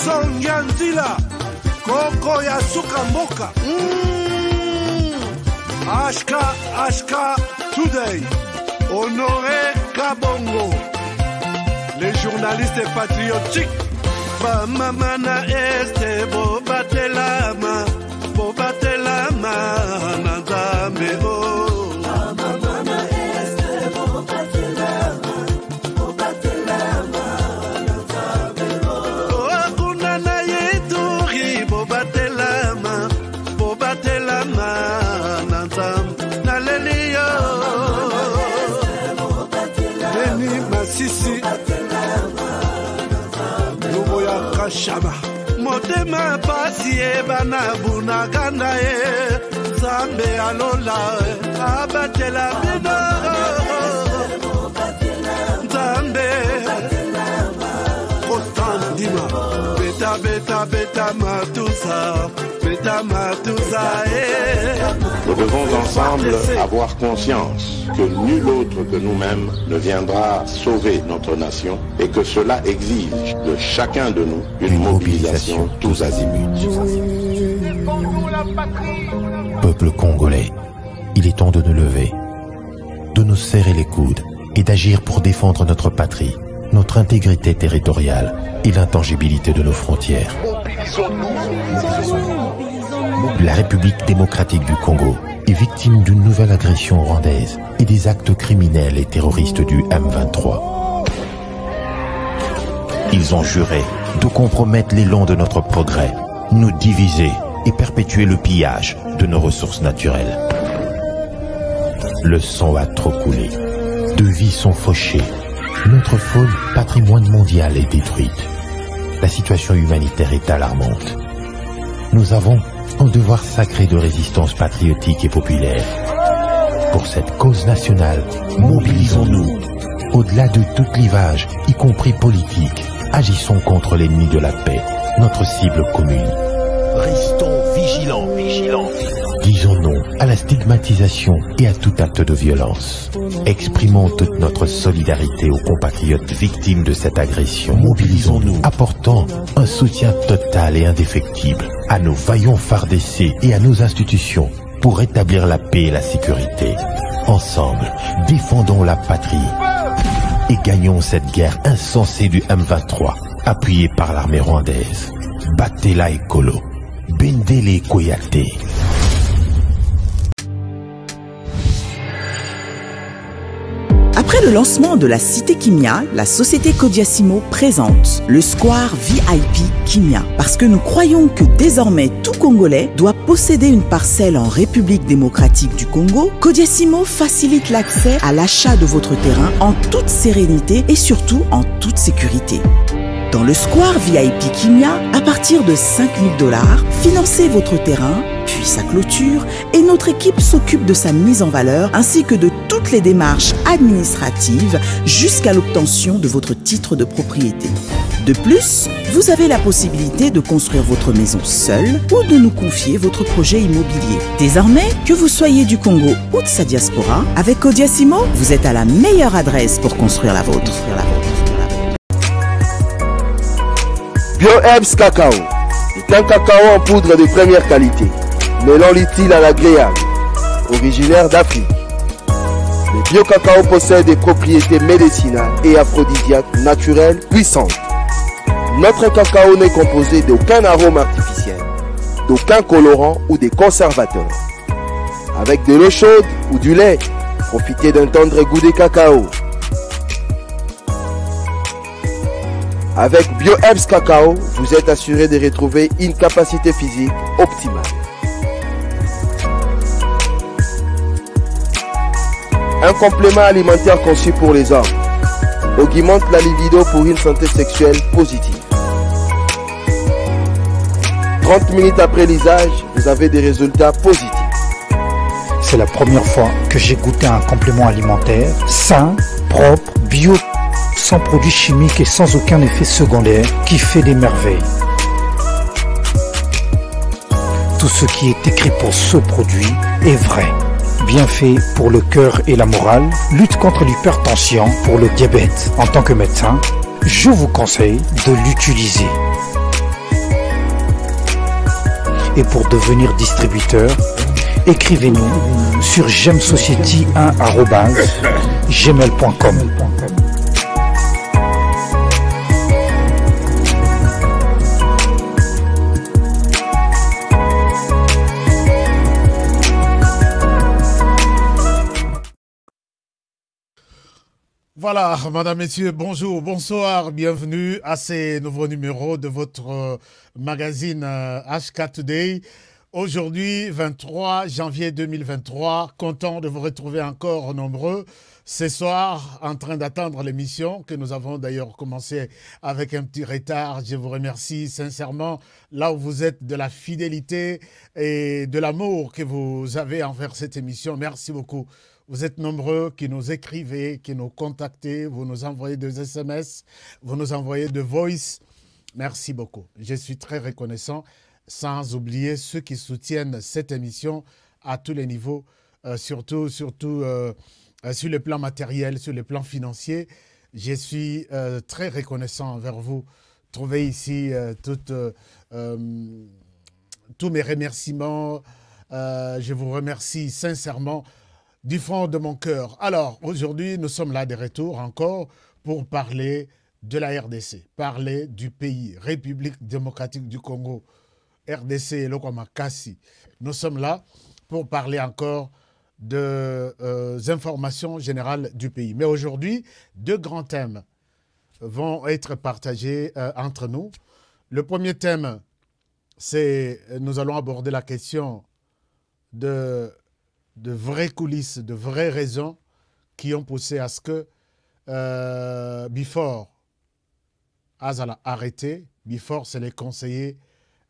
Songyantila, Koko ya Sukamboka. Ashka Today, Honoré Kabongo, les journalistes patriotiques. Bamamana este bobatelama nanzambe o. Bamamana este bobatelama nanzambe o. Akunana yeturi bobatelama nanzambe naleliyo. Beni Masisi. Shaba motema pasi bana bunaganda zambe alola abatela bino zambe constant dima beta matusa Nous devons ensemble avoir conscience que nul autre que nous-mêmes ne viendra sauver notre nation et que cela exige de chacun de nous une mobilisation tous azimuts. Peuple congolais, il est temps de nous lever, de nous serrer les coudes et d'agir pour défendre notre patrie, notre intégrité territoriale et l'intangibilité de nos frontières. La République démocratique du Congo est victime d'une nouvelle agression rwandaise et des actes criminels et terroristes du M23. Ils ont juré de compromettre l'élan de notre progrès, nous diviser et perpétuer le pillage de nos ressources naturelles. Le sang a trop coulé, de vies sont fauchées, notre faune, patrimoine mondial, est détruite. La situation humanitaire est alarmante. Nous avons un devoir sacré de résistance patriotique et populaire. Pour cette cause nationale, mobilisons-nous. Au-delà de tout clivage, y compris politique, agissons contre l'ennemi de la paix, notre cible commune. Restons vigilants. Disons non à la stigmatisation et à tout acte de violence. Exprimons toute notre solidarité aux compatriotes victimes de cette agression. Mobilisons-nous, apportant un soutien total et indéfectible à nos vaillants FARDC et à nos institutions pour rétablir la paix et la sécurité. Ensemble, défendons la patrie et gagnons cette guerre insensée du M23, appuyée par l'armée rwandaise. Battez-la Ekolo, Bendele Koyate. Après le lancement de la Cité Kimia, la société Kodiasimo présente le Square VIP Kimia. Parce que nous croyons que désormais tout Congolais doit posséder une parcelle en République démocratique du Congo, Kodiasimo facilite l'accès à l'achat de votre terrain en toute sérénité et surtout en toute sécurité. Dans le Square VIP Kimia, à partir de 5 000 $, financez votre terrain, puis sa clôture, et notre équipe s'occupe de sa mise en valeur ainsi que de toutes les démarches administratives jusqu'à l'obtention de votre titre de propriété. De plus, vous avez la possibilité de construire votre maison seule ou de nous confier votre projet immobilier. Désormais, que vous soyez du Congo ou de sa diaspora, avec Kodiasimo, vous êtes à la meilleure adresse pour construire la vôtre. BioHerbs Cacao est un cacao en poudre de première qualité, mêlant l'utile à l'agréable, originaire d'Afrique. Le bio-cacao possède des propriétés médicinales et aphrodisiaques naturelles puissantes. Notre cacao n'est composé d'aucun arôme artificiel, d'aucun colorant ou des conservateurs. Avec de l'eau chaude ou du lait, profitez d'un tendre goût de cacao. Avec BioHerbs Cacao, vous êtes assuré de retrouver une capacité physique optimale. Un complément alimentaire conçu pour les hommes augmente la libido pour une santé sexuelle positive. 30 minutes après l'usage, vous avez des résultats positifs. C'est la première fois que j'ai goûté un complément alimentaire sain, propre, bio, sans produits chimiques et sans aucun effet secondaire, qui fait des merveilles. Tout ce qui est écrit pour ce produit est vrai. Bienfait pour le cœur et la morale, lutte contre l'hypertension, pour le diabète. En tant que médecin, je vous conseille de l'utiliser. Et pour devenir distributeur, écrivez-nous sur gemsociety1@gmail.com. Voilà, madame, messieurs, bonjour, bonsoir, bienvenue à ces nouveaux numéros de votre magazine HK Today. Aujourd'hui, 23 janvier 2023, content de vous retrouver encore nombreux. Ce soir, en train d'attendre l'émission que nous avons d'ailleurs commencé avec un petit retard. Je vous remercie sincèrement là où vous êtes de la fidélité et de l'amour que vous avez envers cette émission. Merci beaucoup. Vous êtes nombreux qui nous écrivez, qui nous contactez, vous nous envoyez des SMS, vous nous envoyez de voice. Merci beaucoup. Je suis très reconnaissant, sans oublier ceux qui soutiennent cette émission à tous les niveaux, surtout sur le plan matériel, sur le plan financier. Je suis très reconnaissant envers vous. Trouvez ici tous mes remerciements. Je vous remercie sincèrement du fond de mon cœur. Alors, aujourd'hui, nous sommes là de retour encore pour parler de la RDC, parler du pays, République démocratique du Congo, RDC et Lokomakasi. Nous sommes là pour parler encore des informations générales du pays. Mais aujourd'hui, deux grands thèmes vont être partagés entre nous. Le premier thème, c'est nous allons aborder la question de vraies coulisses, de vraies raisons qui ont poussé à ce que Bifor Azala arrêté. Bifor, c'est les conseillers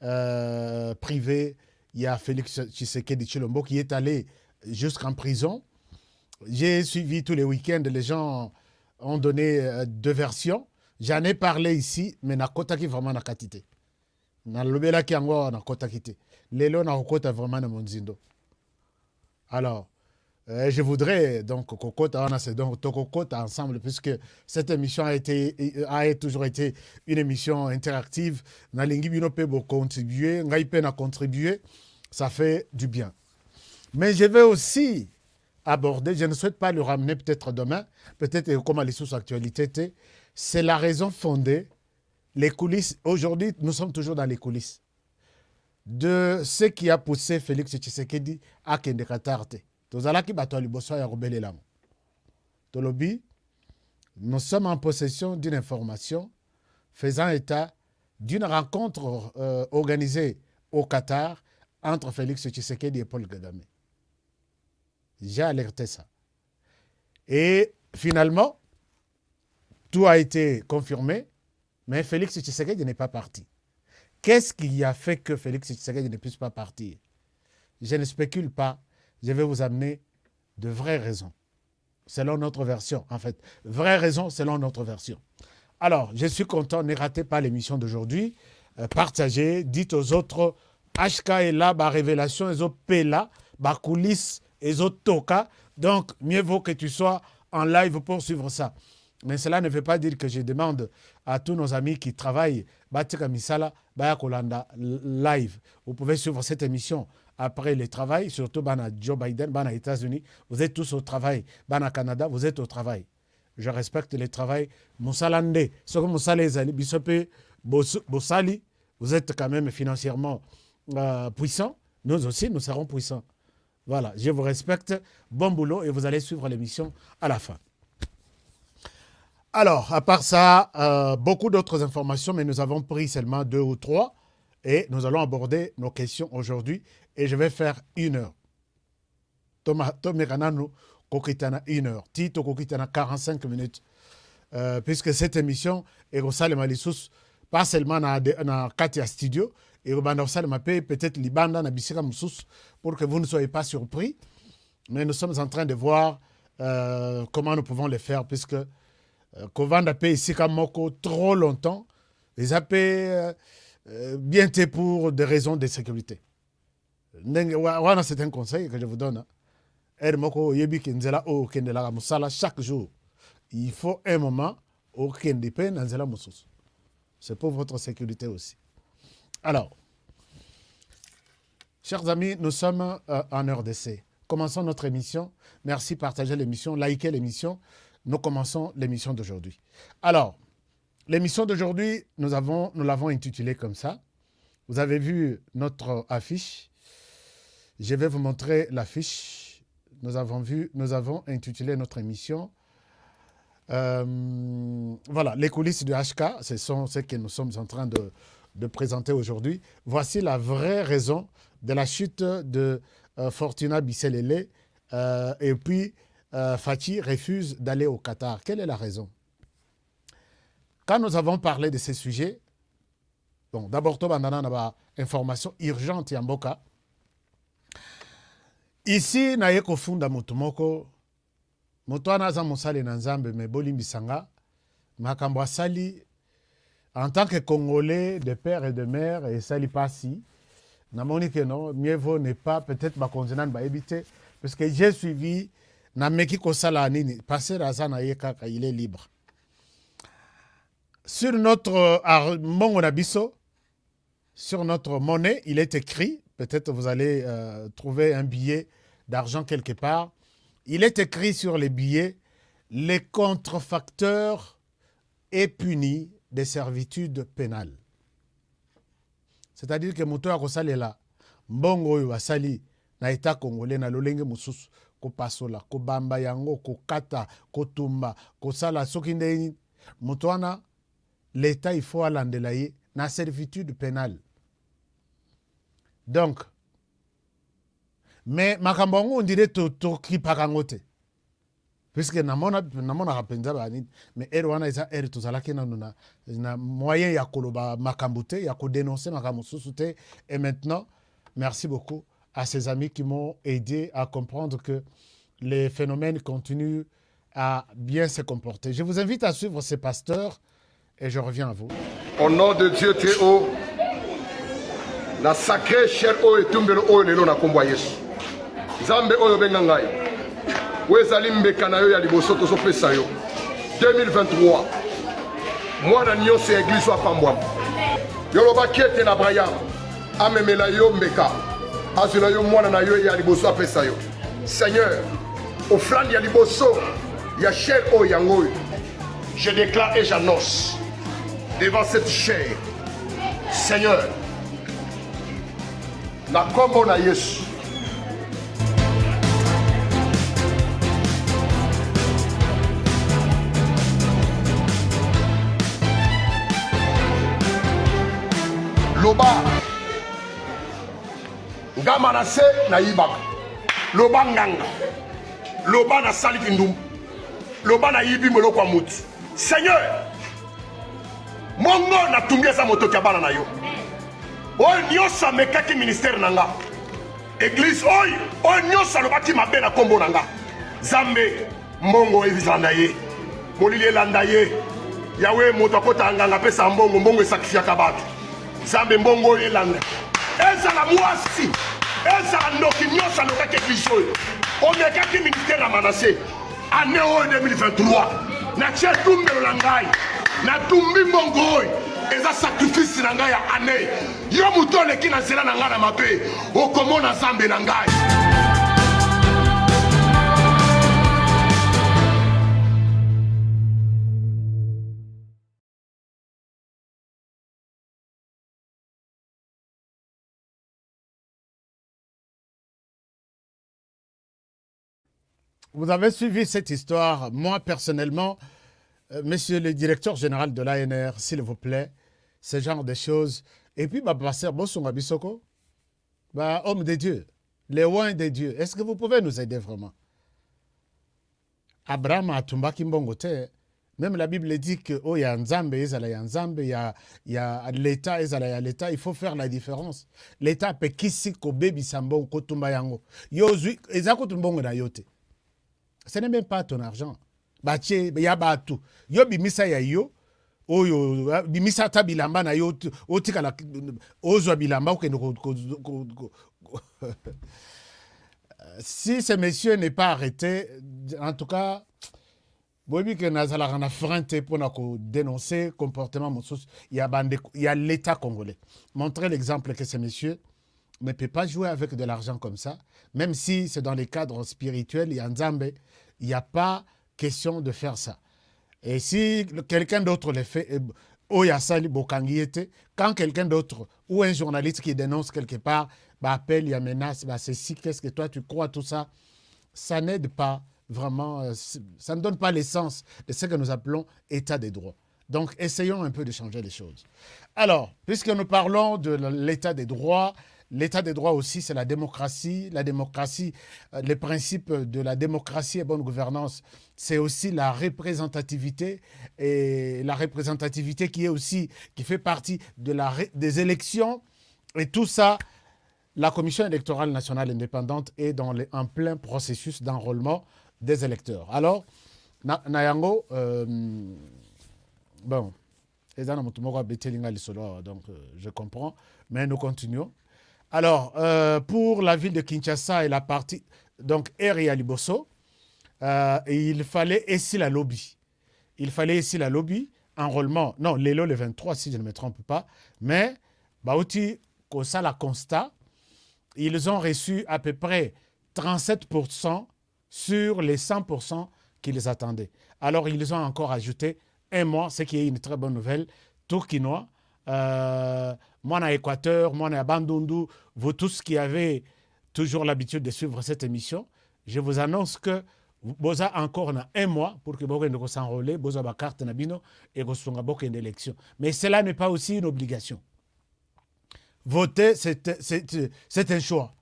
privés. Il y a Félix Tshisekedi Tshilombo qui est allé jusqu'en prison. J'ai suivi tous les week-ends, les gens ont donné deux versions. J'en ai parlé ici, mais nakota qui vraiment nakatite. Na lobela ki ango nakota kite. Lelo nakota vraiment na monzindo. Alors, je voudrais donc Kokota ensemble, puisque cette émission a toujours été une émission interactive. Nalingi bino pe bo contribuer, ngai pe na contribuer, ça fait du bien. Mais je vais aussi aborder, je ne souhaite pas le ramener peut-être demain, peut-être comme les sources-actualités, c'est la raison fondée, les coulisses. Aujourd'hui, nous sommes toujours dans les coulisses de ce qui a poussé Félix Tshisekedi à Kende Katarte. Tozalaki bato liboso ya robele lango. Tolobi, nous sommes en possession d'une information faisant état d'une rencontre organisée au Qatar entre Félix Tshisekedi et Paul Kagame. J'ai alerté ça. Et finalement, tout a été confirmé, mais Félix Tshisekedi n'est pas parti. Qu'est-ce qui a fait que Félix Tshisekedi ne puisse pas partir? Je ne spécule pas. Je vais vous amener de vraies raisons, selon notre version, en fait. Vraies raisons selon notre version. Alors, je suis content, ne ratez pas l'émission d'aujourd'hui. Partagez, dites aux autres, HK est là, ma révélation, les autres là, ma coulisse, les autres toka. Donc, mieux vaut que tu sois en live pour suivre ça. Mais cela ne veut pas dire que je demande à tous nos amis qui travaillent, Batika Misala, Baya Kolanda live. Vous pouvez suivre cette émission après le travail, surtout Bana Joe Biden, Bana États-Unis. Vous êtes tous au travail. Bana Canada, vous êtes au travail. Je respecte le travail. Moussalande, ce que Moussale Zali, Bisope, Bossali, vous êtes quand même financièrement puissants. Nous aussi, nous serons puissants. Voilà, je vous respecte. Bon boulot et vous allez suivre l'émission à la fin. Alors, à part ça, beaucoup d'autres informations, mais nous avons pris seulement 2 ou 3 et nous allons aborder nos questions aujourd'hui et je vais faire 1 heure. Tomeranano Kokitana 1 heure. Tito Kokitana 45 minutes. Puisque cette émission est au Salem Alissus, pas seulement dans Katia Studio, et au Salem peut-être Libanda, na Bisika Moussous, pour que vous ne soyez pas surpris. Mais nous sommes en train de voir comment nous pouvons le faire, puisque Kovanda paye ici comme Moko trop longtemps, les AP bien pour des raisons de sécurité. C'est un conseil que je vous donne. Chaque jour, il faut un moment au Kendipe Nanzela Moussous. C'est pour votre sécurité aussi. Alors, Chers amis, nous sommes en RDC. Commençons notre émission. Merci, partagez l'émission, likez l'émission. Nous commençons l'émission d'aujourd'hui. Alors, l'émission d'aujourd'hui, nous l'avons intitulée comme ça. Vous avez vu notre affiche. Je vais vous montrer l'affiche. Nous avons intitulé notre émission. Voilà, les coulisses du HK, ce sont ce que nous sommes en train de présenter aujourd'hui. Voici la vraie raison de la chute de Fortuna Bisselele et puis Fachi refuse d'aller au Qatar. Quelle est la raison? Quand nous avons parlé de ces sujets, bon, d'abord, on a une information urgente à Mboka. Ici, na yeko funda mutumoko, mutu anaza musali na nzambe me bolimbisanga, makambo asali en tant que Congolais de père et de mère et sali pasi. Namoni que non, mieux vaut ne pas peut-être ma consonante va éviter parce que j'ai suivi na meki kosala nini passer à ça na yeka il est libre. Sur notre mongonabiso, sur notre monnaie, il est écrit, peut-être vous allez trouver un billet d'argent quelque part. Il est écrit sur les billets, les contrefacteurs est puni des servitudes pénales. C'est-à-dire que moto a kosale la mbongo oyo asali na état congolais na lolenge mususu ko pasola ko bamba yango ko kata ko tumba ko sala soki ndeni moto wana l'état il faut alandela ye na servitude pénale. Donc mais makambo ngo on dirait to kipaka ngote puisque namona rapenza bani mais ero wana eza ero tozalaki na moyen ya koloba makambute ya ko dénoncer makambo susute. Et maintenant merci beaucoup à ces amis qui m'ont aidé à comprendre que les phénomènes continuent à bien se comporter. Je vous invite à suivre ces pasteurs et je reviens à vous. Au nom de Dieu très haut, la sacrée chair o etumbelo o lelo na kombo Yesu. Zambe oyo bengangai. Wezali mbeka na yo ya liboso tozopesa yo 2023 mwana nyonso ya église apambwama yolobaki ete na Abraham amemela yo mbeka azwela yo mwana na yo ya liboso apesa yo. Seigneur, ofrande ya liboso ya chair oyo yango oyo je déclare et j'annonce devant cette chair, Seigneur, na kombo na Yesu loba ngama na se na yibaka loba nganga loba na sali kindum loba na yibi moloko mutu. Seigneur, mongo na tumbieza moto kabana na yo oyo nyonso mekaki ministère nanga église oyo nyonso lobaki mabe na kombo nanga Zambe mbongo ezilanda ye molili elanda ye yawe moto akota nganga pesa mbongo esakifiaka bato Zambe mbongo elanda ezala mwasi ezala ndoki nyonso alobaki église oyo omekaki ministère na Manassé année oyo 2023 na tie tumbelo na ngai na tumbi mbongo oyo eza sacrifice na ngai ya année yo moto oleki na nzela na ngai na mabe okomona Zambe na ngai. Vous avez suivi cette histoire. Moi, personnellement, monsieur le directeur général de l'ANR, s'il vous plaît, ce genre de choses. Et puis, pasteur Bossonga Bissoko, homme de Dieu, les oins de Dieu, est-ce que vous pouvez nous aider vraiment? Abraham a tumba kimbongote. Même la Bible dit que il y a Nzambe, il y a l'État, l'État. Il faut faire la différence. L'État peut kisi ko baby sambon ko tumba yango. Yo zui ezako tumbongo na yote. Ce n'est même pas ton argent. Bache ya batu. Yo bimisa ya yo. Oyo bimisa ta bilamba na yo otika la ozo bilamba ko si ce monsieur n'est pas arrêté, en tout cas, il dénoncer comportement. Il y a l'État congolais. Montrez l'exemple que ce monsieur ne peut pas jouer avec de l'argent comme ça, même si c'est dans les cadres spirituels, il y a Nzambe, il n'y a pas question de faire ça. Et si quelqu'un d'autre le fait, quand quelqu'un d'autre ou un journaliste qui dénonce quelque part, bah appelle, il y a menace, bah c'est si, qu'est-ce que toi tu crois, tout ça, ça n'aide pas vraiment, ça ne donne pas l'essence de ce que nous appelons état des droits. Donc essayons un peu de changer les choses. Alors, puisque nous parlons de l'état des droits aussi, c'est la démocratie. La démocratie, les principes de la démocratie et bonne gouvernance, c'est aussi la représentativité. Et la représentativité qui fait partie des élections. Et tout ça, la Commission électorale nationale indépendante est en plein processus d'enrôlement des électeurs. Alors, Nayango, bon, donc je comprends, mais nous continuons. Alors, pour la ville de Kinshasa et la partie, donc Air et Aliboso, il fallait ici la lobby. Enrôlement, non, Lélo le 23, si je ne me trompe pas, mais, Baouti, ça la constat, ils ont reçu à peu près 37% sur les 100% qu'ils attendaient. Alors, ils ont encore ajouté un mois, ce qui est une très bonne nouvelle, Tourquinois, moi, à Équateur, moi, à Bandundu, vous tous qui avez toujours l'habitude de suivre cette émission, je vous annonce que vous avez encore un mois pour que vous s'enrôlez, vous avez carte nabino et vous avez une élection. Mais cela n'est pas aussi une obligation. Voter, c'est un choix.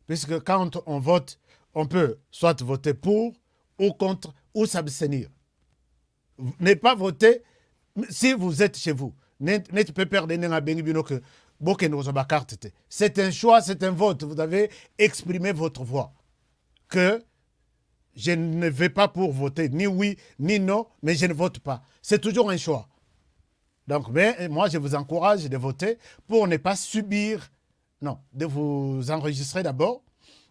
Puisque quand on vote, on peut soit voter pour ou contre ou s'abstenir. Ne pas voter si vous êtes chez vous. C'est un choix, c'est un vote. Vous avez exprimé votre voix. Que je ne vais pas pour voter ni oui ni non, mais je ne vote pas. C'est toujours un choix. Donc, mais moi, je vous encourage de voter pour ne pas subir, non, de vous enregistrer d'abord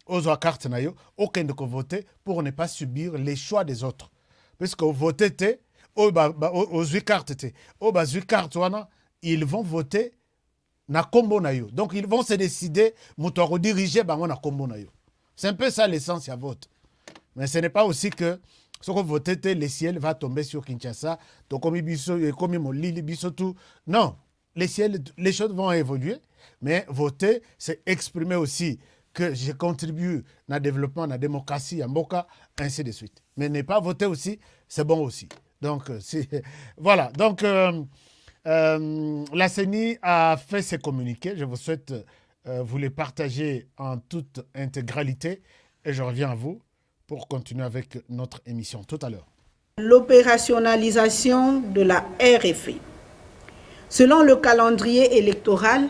aux carte nayo, aucun de voter pour ne pas subir les choix des autres. Puisque vous votez, aux cartes, ils vont voter na combo nayo. Donc, ils vont se décider, moutoiro diriger na combo nayo. C'est un peu ça l'essence à vote. Mais ce n'est pas aussi que si vous votez, le ciel va tomber sur Kinshasa, non, les choses vont évoluer, mais voter, c'est exprimer aussi que je contribue à le développement, à la démocratie, à Mboka, ainsi de suite. Mais ne pas voter aussi, c'est bon aussi. Donc, voilà. Donc, la CENI a fait ses communiqués. Je vous souhaite vous les partager en toute intégralité. Et je reviens à vous pour continuer avec notre émission tout à l'heure. L'opérationnalisation de la RFI. Selon le calendrier électoral,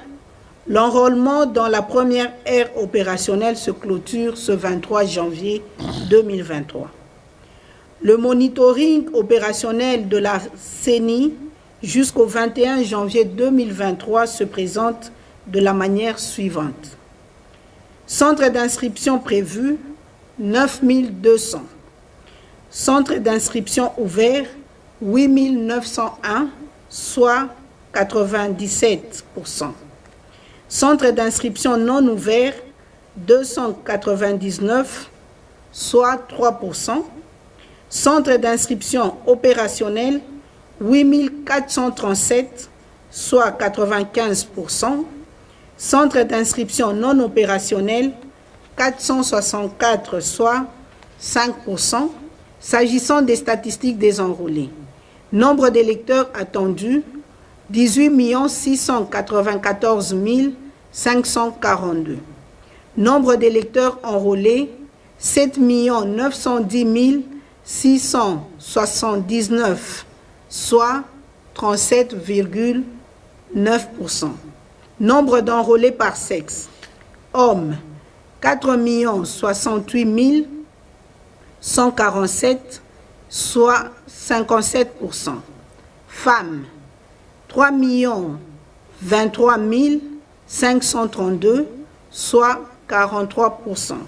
l'enrôlement dans la première ère opérationnelle se clôture ce 23 janvier 2023. Le monitoring opérationnel de la CENI jusqu'au 21 janvier 2023 se présente de la manière suivante. Centre d'inscription prévu, 9200. Centre d'inscription ouvert, 8901, soit 97%. Centre d'inscription non ouvert, 299, soit 3%. Centre d'inscription opérationnel, 8437, soit 95%. Centre d'inscription non opérationnel, 464, soit 5%. S'agissant des statistiques des enrôlés, nombre d'électeurs attendus, 18 694 542. Nombre d'électeurs enrôlés, 7 910 679, soit 37,9%. Nombre d'enrôlés par sexe, hommes, 4 068 147, soit 57%. Femmes, 3 023 532, soit 43%.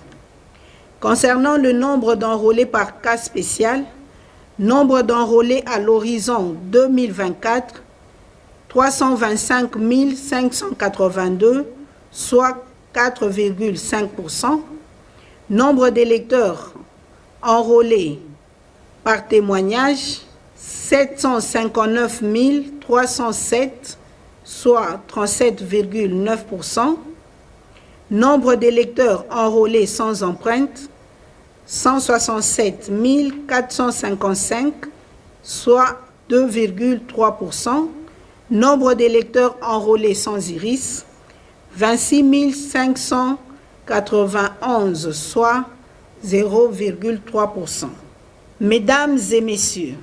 Concernant le nombre d'enrôlés par cas spécial, nombre d'enrôlés à l'horizon 2024, 325 582, soit 4,5%. Nombre d'électeurs enrôlés par témoignage, 759 307, soit 37,9%. Nombre d'électeurs enrôlés sans empreinte, 167 455, soit 2,3%. Nombre d'électeurs enrôlés sans iris, 26 591, soit 0,3%. Mesdames et messieurs,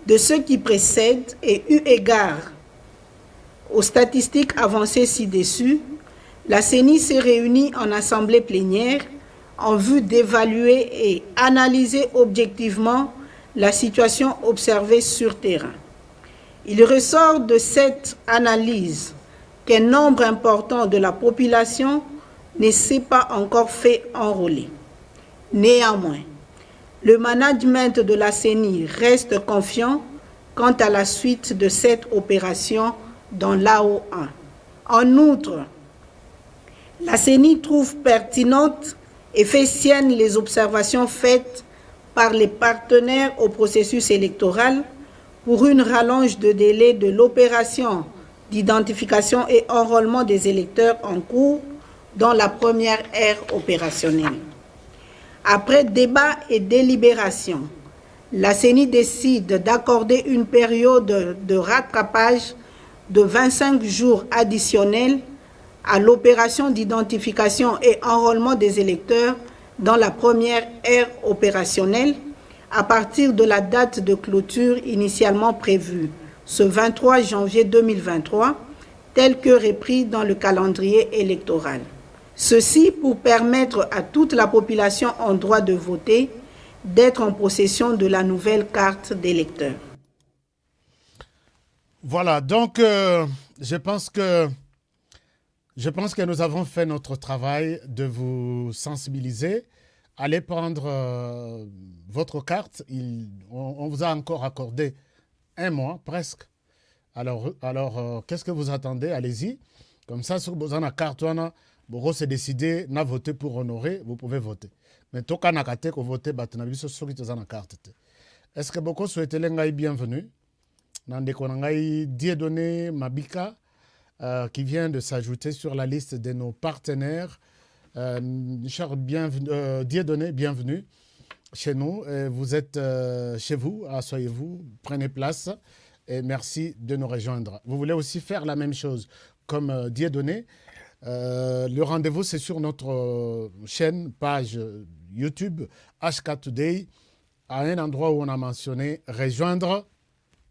de ce qui précède et eu égard aux statistiques avancées ci-dessus, la CENI s'est réunie en assemblée plénière en vue d'évaluer et analyser objectivement la situation observée sur terrain. Il ressort de cette analyse qu'un nombre important de la population ne s'est pas encore fait enrôler. Néanmoins, le management de la CENI reste confiant quant à la suite de cette opération dans l'AO1. En outre, la CENI trouve pertinente et fait sienne les observations faites par les partenaires au processus électoral pour une rallonge de délai de l'opération d'identification et enrôlement des électeurs en cours dans la première ère opérationnelle. Après débat et délibération, la CENI décide d'accorder une période de rattrapage de 25 jours additionnels à l'opération d'identification et enrôlement des électeurs dans la première ère opérationnelle à partir de la date de clôture initialement prévue, ce 23 janvier 2023, tel que repris dans le calendrier électoral. Ceci pour permettre à toute la population en droit de voter d'être en possession de la nouvelle carte d'électeur. Voilà, donc je pense que nous avons fait notre travail de vous sensibiliser. Allez prendre votre carte. On vous a encore accordé un mois, presque. Alors qu'est-ce que vous attendez? Allez-y. Comme ça, si vous avez une carte, vous s'est décidé à voter pour honorer, vous pouvez voter. Mais tout cas, vous voter, vous avez une carte. Est-ce que beaucoup souhaitez les bienvenue? Nandeko Dieudonné Mabika, qui vient de s'ajouter sur la liste de nos partenaires. Dieudonné, bienvenue chez nous. Vous êtes chez vous, asseyez-vous, prenez place et merci de nous rejoindre. Vous voulez aussi faire la même chose comme Dieudonné. Le rendez-vous, c'est sur notre chaîne, page YouTube, HK Today, à un endroit où on a mentionné « Rejoindre ».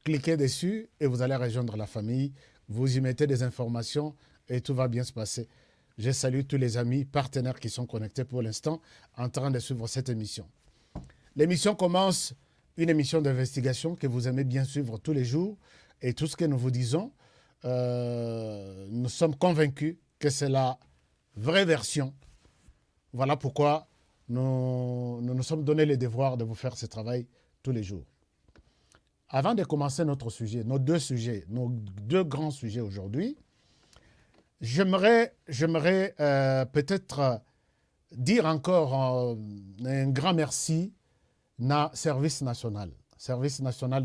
Cliquez dessus et vous allez rejoindre la famille. Vous y mettez des informations et tout va bien se passer. Je salue tous les amis, partenaires qui sont connectés pour l'instant en train de suivre cette émission. L'émission commence, une émission d'investigation que vous aimez bien suivre tous les jours. Et tout ce que nous vous disons, nous sommes convaincus que c'est la vraie version. Voilà pourquoi nous nous sommes donné le devoir de vous faire ce travail tous les jours. Avant de commencer notre sujet, nos deux grands sujets aujourd'hui, j'aimerais peut-être dire encore un grand merci au service national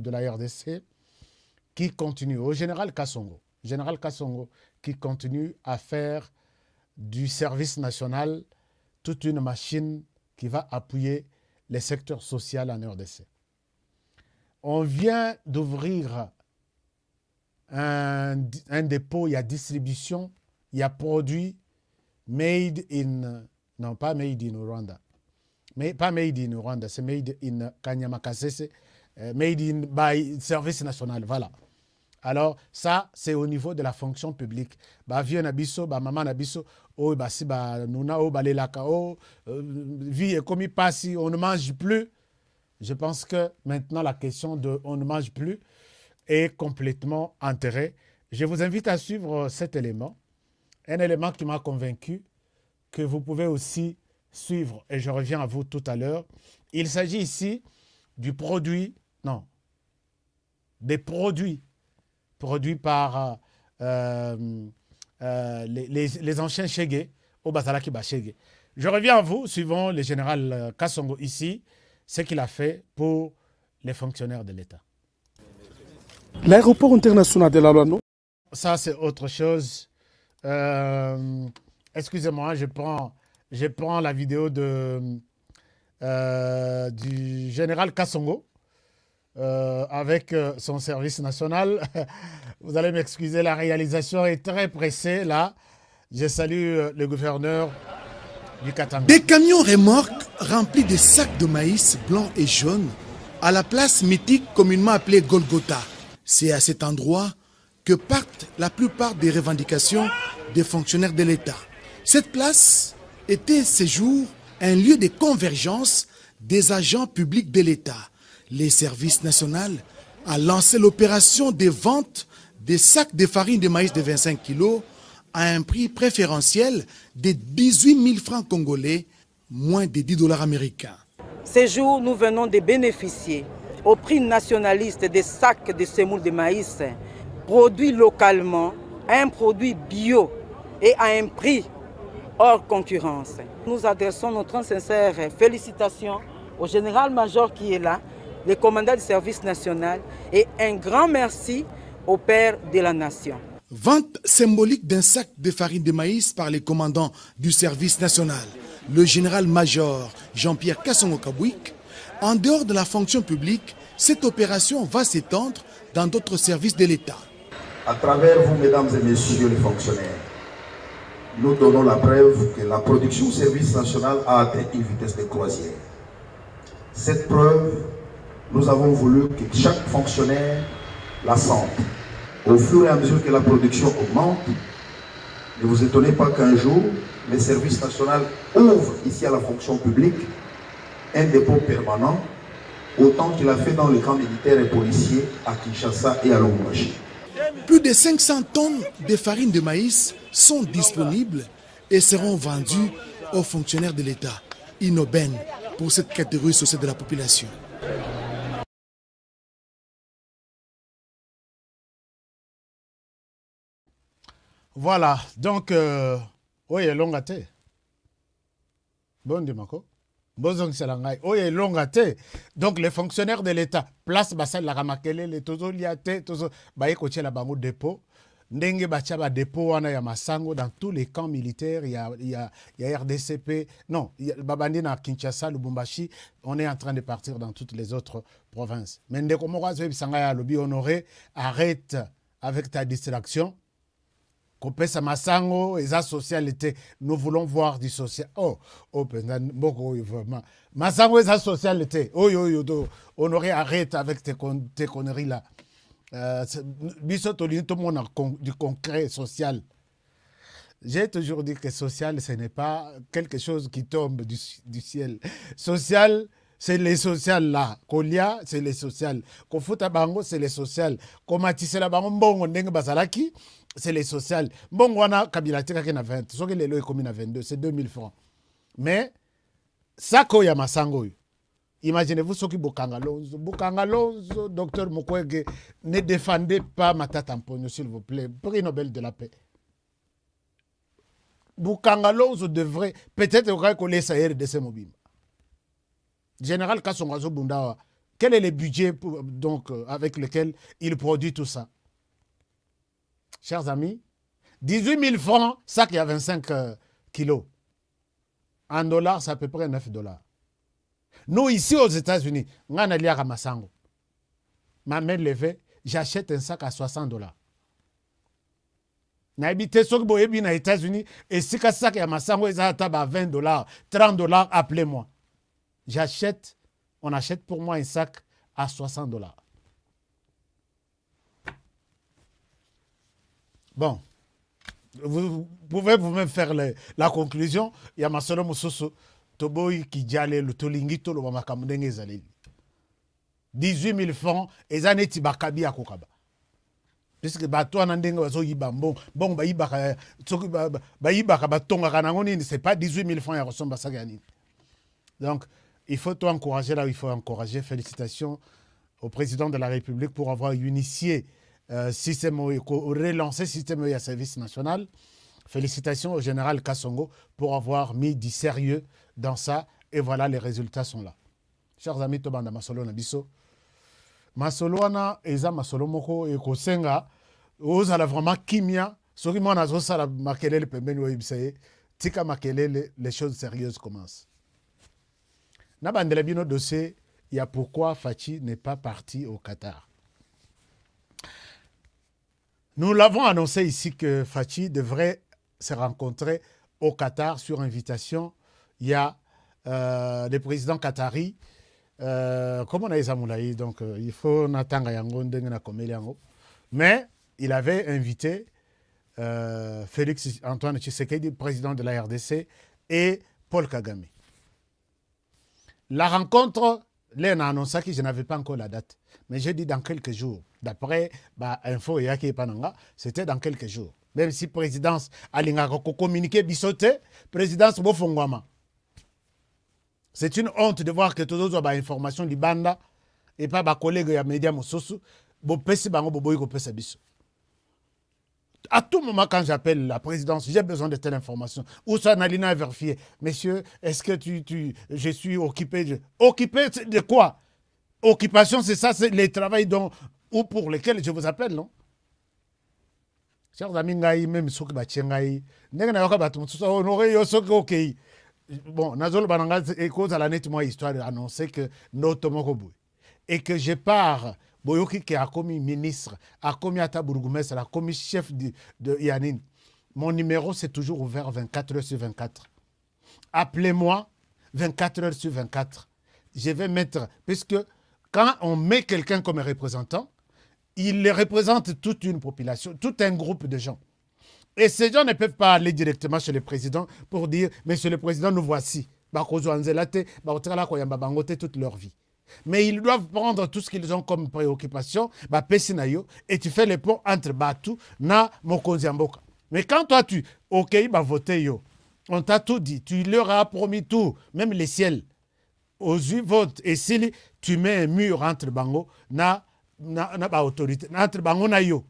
de la RDC qui continue, au général Kassongo qui continue à faire du service national toute une machine qui va appuyer les secteurs sociaux en RDC. On vient d'ouvrir un dépôt, il y a distribution, il y a produit made in, non pas made in Rwanda, mais pas made in Rwanda, c'est made in Kanyamakasese, made in by service national, voilà. Alors ça, c'est au niveau de la fonction publique. Ba vieux nabiso, ba maman nabiso, oh ba si ba nuna oh ba lelaka oh, vie est comme il passe, on ne mange plus. Je pense que maintenant, la question de « on ne mange plus » est complètement enterrée. Je vous invite à suivre cet élément, un élément qui m'a convaincu que vous pouvez aussi suivre, et je reviens à vous tout à l'heure. Il s'agit ici du produit, non, des produits par les anciens Chégué au Bazalaki Bachégué. Je reviens à vous, suivant le général Kassongo ici, ce qu'il a fait pour les fonctionnaires de l'État. L'aéroport international de la Loano. Ça, c'est autre chose. Excusez-moi, je prends la vidéo du général Kassongo avec son service national. Vous allez m'excuser, la réalisation est très pressée là. Je salue le gouverneur du Katanga. Des camions remorques remplis de sacs de maïs blancs et jaunes à la place mythique communément appelée Golgotha. C'est à cet endroit que partent la plupart des revendications des fonctionnaires de l'État. Cette place était ce jour un lieu de convergence des agents publics de l'État. Les services nationaux a lancé l'opération de vente des sacs de farine de maïs de 25 kg à un prix préférentiel de 18 000 francs congolais, moins de 10 $ américains. Ce jour, nous venons de bénéficier au prix nationaliste des sacs de semoule de maïs produits localement, un produit bio et à un prix hors concurrence. Nous adressons notre sincère félicitations au général-major qui est là, le commandant du service national et un grand merci au père de la nation. Vente symbolique d'un sac de farine de maïs par les commandants du service national, le général-major Jean-Pierre Kassongo-Kabouik. En dehors de la fonction publique, cette opération va s'étendre dans d'autres services de l'État. À travers vous, mesdames et messieurs les fonctionnaires, nous donnons la preuve que la production au service national a atteint une vitesse de croisière. Cette preuve, nous avons voulu que chaque fonctionnaire la sente. Au fur et à mesure que la production augmente, ne vous étonnez pas qu'un jour, le service national ouvre ici à la fonction publique un dépôt permanent, autant qu'il a fait dans les camps militaires et policiers à Kinshasa et à Lubumbashi. Plus de 500 tonnes de farine de maïs sont disponibles et seront vendues aux fonctionnaires de l'État, une aubaine pour cette catégorie sociale de la population. Voilà, donc, oui, longate. Bon, Dimako. Donc, les fonctionnaires de l'État, place Bassal la Ramakele, les Tozo Liate, Tozo, Baye Koche la Bango dépôt, Ndenge Bachaba dépôt, Wana Yamasango, dans tous les camps militaires, il y a RDCP, non, Babandi na Kinshasa, Lubumbashi, on est en train de partir dans toutes les autres provinces. Mais Ndeko Morazo Sangaya Lobi Honoré, arrête avec ta distraction. Kopesa Masango, et sa socialité, nous voulons voir du social. Oh, vraiment. Masango et sa socialité. Oh, Honoré, arrête avec tes conneries là. Du concret social. J'ai toujours dit que social, ce n'est pas quelque chose qui tombe du ciel. Social, c'est les sociales là. Kolia, c'est les sociales. Kofuta bango, c'est les sociales. Komatisse la bango mbongo ndenge bazalaki, c'est les sociales. Mbongo wana kabila tika na 20. Soki lelo ekomi na 22, c'est 2000 francs. Mais ça koya masango. Imaginez-vous ce qui Bokanga Lonzo, docteur Mukwege, ne défendez pas Matata Mponyo, s'il vous plaît. Prix Nobel de la paix. Bokanga Lonzo devrait peut-être qu'on laisse ailleurs de ces mobiles. Général Kassongo Bundawa, quel est le budget donc, avec lequel il produit tout ça? Chers amis, 18 000 francs, ça qui a 25 kilos. En dollars, c'est à peu près 9 $. Nous, ici aux États-Unis, ma main levée, j'achète un sac à 60 $. N'habitez pas aux États-Unis, et si un sac à Massango est à 20 $, 30 $, appelez-moi. J'achète, on achète pour moi un sac à 60 $. Bon, vous pouvez vous-même faire la conclusion. Il y a ma sœur Moussoso, Toboy qui diale le Tolingito, le Mamakamdenge Zaleli. 18 000 francs, et ça n'est pas Bakabi à Kokaba. Puisque toi, Nandenge Wazo Yibambo, bon, Baïbaka, Batonga Kanangoni, c'est pas 18 000 francs à Rosomba Sagani. Donc, il faut tout encourager là où il faut encourager. Félicitations au président de la République pour avoir initié système, relancé système et service national. Félicitations au général Kassongo pour avoir mis du sérieux dans ça. Et voilà, les résultats sont là. Chers amis, Tobanda Masolo Nabiso. Masolo wana eza masolo moko ekosenga ozala vraiment kimia soki mwana azosala makelele pembeni oyebisa ye tika makelele les choses sérieuses commencent. Na bandela bino dossier, il y a pourquoi Fachi n'est pas parti au Qatar. Nous l'avons annoncé ici que Fachi devrait se rencontrer au Qatar sur invitation. Il y a le président qatari. Comment on a dit donc il faut n'attendre yango ndenge na komeli yango. Mais il avait invité Félix Antoine Tshisekedi, président de la RDC, et Paul Kagame. La rencontre, là, on a annoncé que je n'avais pas encore la date. Mais j'ai dit dans quelques jours. D'après Info et Yaki Pananga, c'était dans quelques jours. Même si présidence a communiqué bisoté, présidence Bofongwama. C'est une honte de voir que tous les autres informations libanda et pas ma collègue et média mososu bopesi bango boboyi ko pesa biso. À tout moment quand j'appelle la présidence, j'ai besoin de telle information. Où ça Nalina a vérifié. Monsieur, est-ce que je suis occupé Occupé de quoi? Occupation, c'est ça, c'est les travails dont ou pour lesquels je vous appelle, non? Chers amis, même ceux qui battent, honoré ok. Bon, Nazol Bananga est cause à la nette moi histoire d'annoncer que Notomokobu et que je pars. Boyoki qui a commis ministre, a commis Ata Bourgoumès, a commis chef de Yanin. Mon numéro, c'est toujours ouvert 24 heures sur 24. Appelez-moi 24 heures sur 24. Je vais mettre, puisque quand on met quelqu'un comme représentant, il représente toute une population, tout un groupe de gens. Et ces gens ne peuvent pas aller directement chez le président pour dire « Monsieur le Président, nous voici. » toute leur vie. Mais ils doivent prendre tout ce qu'ils ont comme préoccupation, et tu fais le pont entre Batou na Mokonzi Mboka. Mais quand toi tu, ok, voter yo, on t'a tout dit, tu leur as promis tout, même les ciels. Aux votes et si tu mets un mur entre Bango na autorité, entre Bango na yo,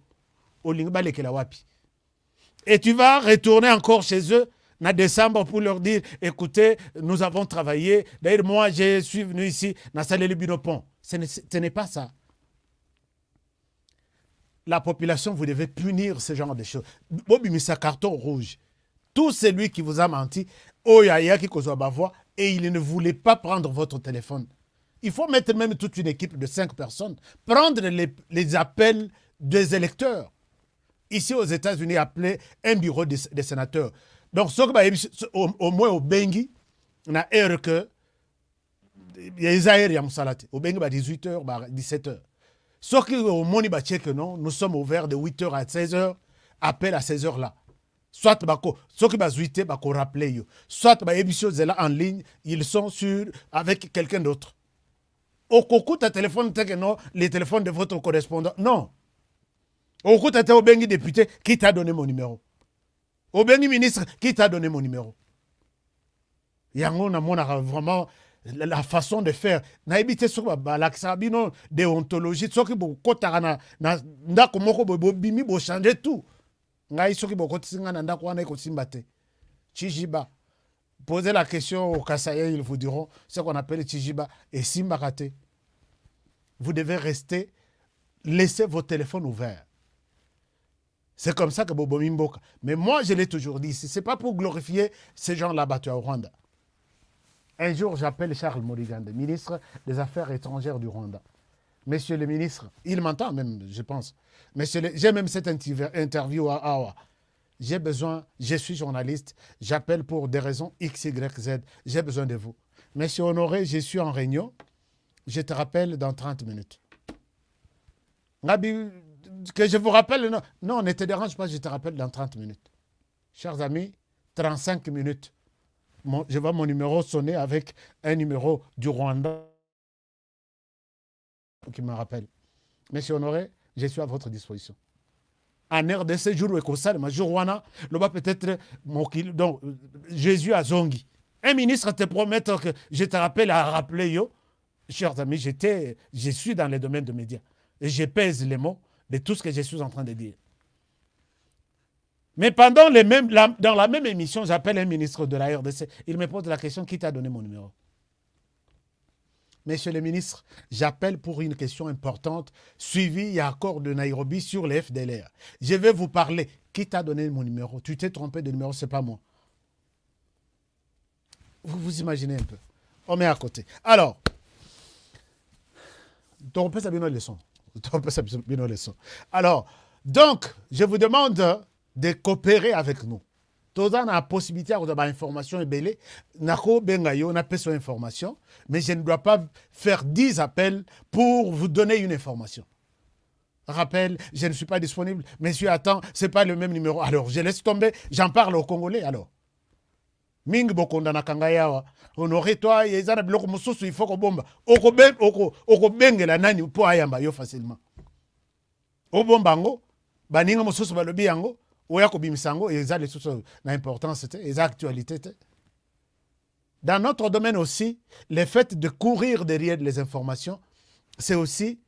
et tu vas retourner encore chez eux en décembre pour leur dire, écoutez, nous avons travaillé. D'ailleurs, moi, je suis venu ici, dans salle le Binopont. Ce n'est pas ça. La population, vous devez punir ce genre de choses. Bobi Missa carton rouge. Tout celui qui vous a menti, et il ne voulait pas prendre votre téléphone. Il faut mettre même toute une équipe de 5 personnes, prendre les appels des électeurs. Ici aux États-Unis, appeler un bureau des sénateurs. Donc, au moins au Bengi, on a heure que il y a des aériens au Bengi, 18h, 17h. Sauf qu'au Moni que non, nous sommes ouverts de 8h à 16h, appel à 16h là. Soit, ceux qui ont rappelé, soit, là en ligne, ils sont avec quelqu'un d'autre. Au coco, tu as téléphone, les téléphones de votre correspondant. Non. Au coco, tu as au Bengi député, qui t'a donné mon numéro? Au Bengi ministre, qui t'a donné mon numéro? Yango na mona vraiment la façon de faire. Na évité sur la déontologie, ce qui bo kotana na ndako moko bo bimi bo changer tout. Ngai soki bo kotinga na ndako wana ko simbate. Chijiba. Posez la question au Kassaye, ils vous diront ce qu'on appelle Chijiba et Simbakate. Vous devez rester, laisser vos téléphones ouverts. C'est comme ça que Bobo Mimboka. Mais moi, je l'ai toujours dit, ce n'est pas pour glorifier ces gens là battus au Rwanda. Un jour, j'appelle Charles Morigande, ministre des Affaires étrangères du Rwanda. Monsieur le ministre, il m'entend même, je pense. J'ai même cette interview à Awa. J'ai besoin, je suis journaliste, j'appelle pour des raisons X, Y, Z. J'ai besoin de vous. Monsieur Honoré, je suis en réunion. Je te rappelle dans 30 minutes. Que je vous rappelle, non, ne te dérange pas, je te rappelle dans 30 minutes. Chers amis, 35 minutes. Je vois mon numéro sonner avec un numéro du Rwanda qui me rappelle. Monsieur Honoré, je suis à votre disposition. En RDC, jour où il ma jour peut-être donc Jésus à Zongi. Un ministre te promet que je te rappelle à rappeler yo. Chers amis, je suis dans les domaines de médias. Et je pèse les mots de tout ce que je suis en train de dire. Mais pendant dans la même émission, j'appelle un ministre de la RDC. Il me pose la question, qui t'a donné mon numéro? Monsieur le ministre, j'appelle pour une question importante, suivie et accord de Nairobi sur les FDLR. Je vais vous parler. Qui t'a donné mon numéro? Tu t'es trompé de numéro, c'est pas moi. Vous vous imaginez un peu. On met à côté. Alors, alors, donc, je vous demande de coopérer avec nous. Tous on a la possibilité d'avoir information et belé. Nako bengayo, on a besoin d'information, mais je ne dois pas faire 10 appels pour vous donner une information. Rappel, je ne suis pas disponible. Monsieur, attends, ce n'est pas le même numéro. Alors, je laisse tomber, j'en parle aux Congolais, alors. Ming bokonda na kangayawa. Honoré toi, yezana biloko mususu, il faut que bomba. Oko bengela nani po ayamba yo facilement. O bombango, baninga mususu balobi yango. Oyako bimisango, et ça, l'importance, c'était, et l'actualité. Dans notre domaine aussi, le fait de courir derrière les informations, c'est aussi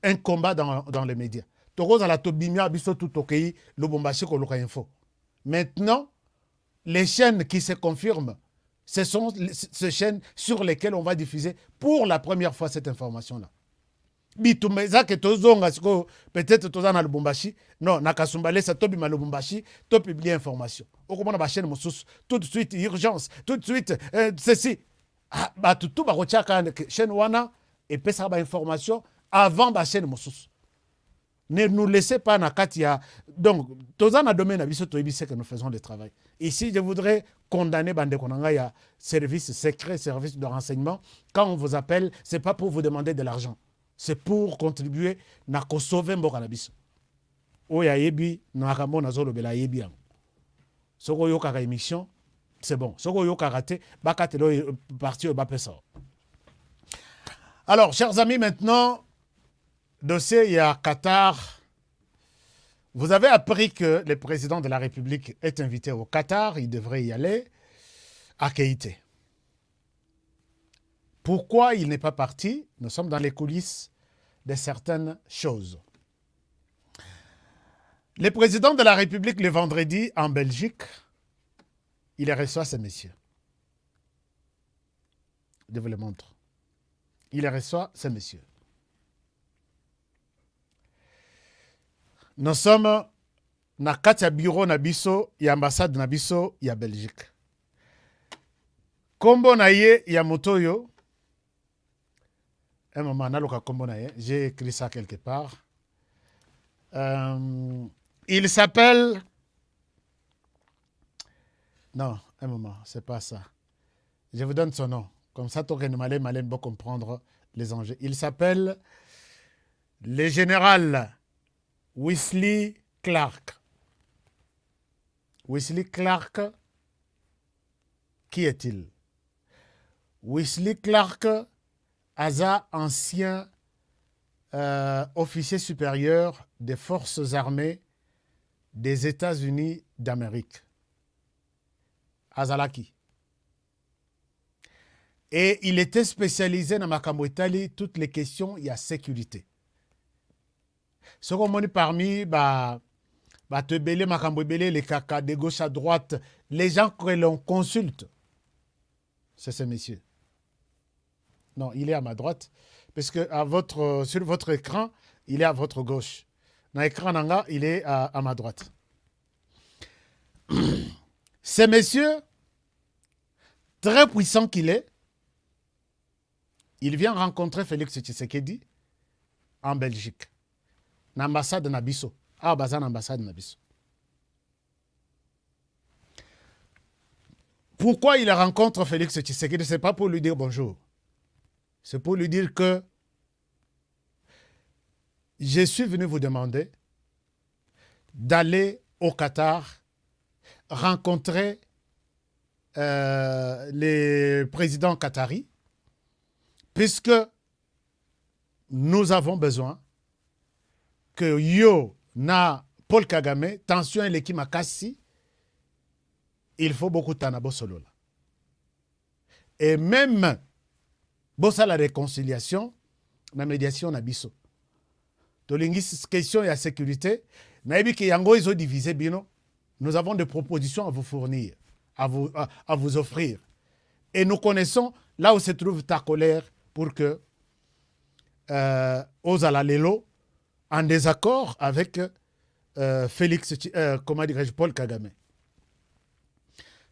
un combat dans les médias. Maintenant, les chaînes qui se confirment, ce sont ces chaînes sur lesquelles on va diffuser pour la première fois cette information-là. Peut-être tous dans Lubumbashi, non, Nakasumbale, ça tobi mal Lubumbashi, to publier information. Au comment la chaîne Moussous, tout de suite urgence, tout de suite ceci. Bah tout ba rochaka chaîne wana et pesa ba information avant la chaîne Moussous. Ne nous laissez pas na katia. Donc tous dans le domaine abiso to ibise que nous faisons le travail. Ici, je voudrais condamner Bande Konanga ya service secret, service de renseignement. Quand on vous appelle, c'est pas pour vous demander de l'argent. C'est pour contribuer à sauver mboka na biso. Oya yebi na kambo na zolo bela yebi yango. Soko yoka ka émission, c'est bon. Soko yoka raté, bakatelo parti ba pesa. Alors, chers amis, maintenant dossier il y a Qatar. Vous avez appris que le président de la République est invité au Qatar, il devrait y aller à Keïté. Pourquoi il n'est pas parti? Nous sommes dans les coulisses de certaines choses. Le président de la République, le vendredi, en Belgique, il reçoit ces messieurs. Je vous le montre. Il reçoit ces messieurs. Nous sommes dans le bureau Nabiso, il y a l'ambassade Nabiso, il y a Belgique. Kombo naye, il y a Motoyo. Un moment, j'ai écrit ça quelque part. Il s'appelle... Non, un moment, c'est pas ça. Je vous donne son nom. Comme ça, tu vas comprendre les enjeux. Il s'appelle le général Wesley Clark. Wesley Clark, qui est-il? Wesley Clark, ancien officier supérieur des forces armées des États-Unis d'Amérique. Azalaki. Et il était spécialisé dans Makambo Italie, toutes les questions, il y a sécurité. Ce qu'on dit parmi, les caca de gauche à droite, les gens que l'on consulte, c'est ces messieurs. Non, il est à ma droite, parce que sur votre écran, il est à votre gauche. Dans l'écran, il est à ma droite. Ces messieurs, très puissant qu'il est, il vient rencontrer Félix Tshisekedi en Belgique, l'ambassade de Nabiso. Ah, bazan l'ambassade de Nabiso. Pourquoi il rencontre Félix Tshisekedi? Ce n'est pas pour lui dire bonjour. C'est pour lui dire que je suis venu vous demander d'aller au Qatar rencontrer les présidents qataris, puisque nous avons besoin que yo na Paul Kagame, tension et l'équipe Makassi, il faut beaucoup de temps solo. Et même bossa la réconciliation, la médiation na biso. Tolingi question et la sécurité, na ebi ki yango ils ont divisé bino. nous avons des propositions à vous fournir, à vous offrir. Et nous connaissons là où se trouve ta colère pour que Ozala Lelo, en désaccord avec comment dirais-je, Paul Kagame.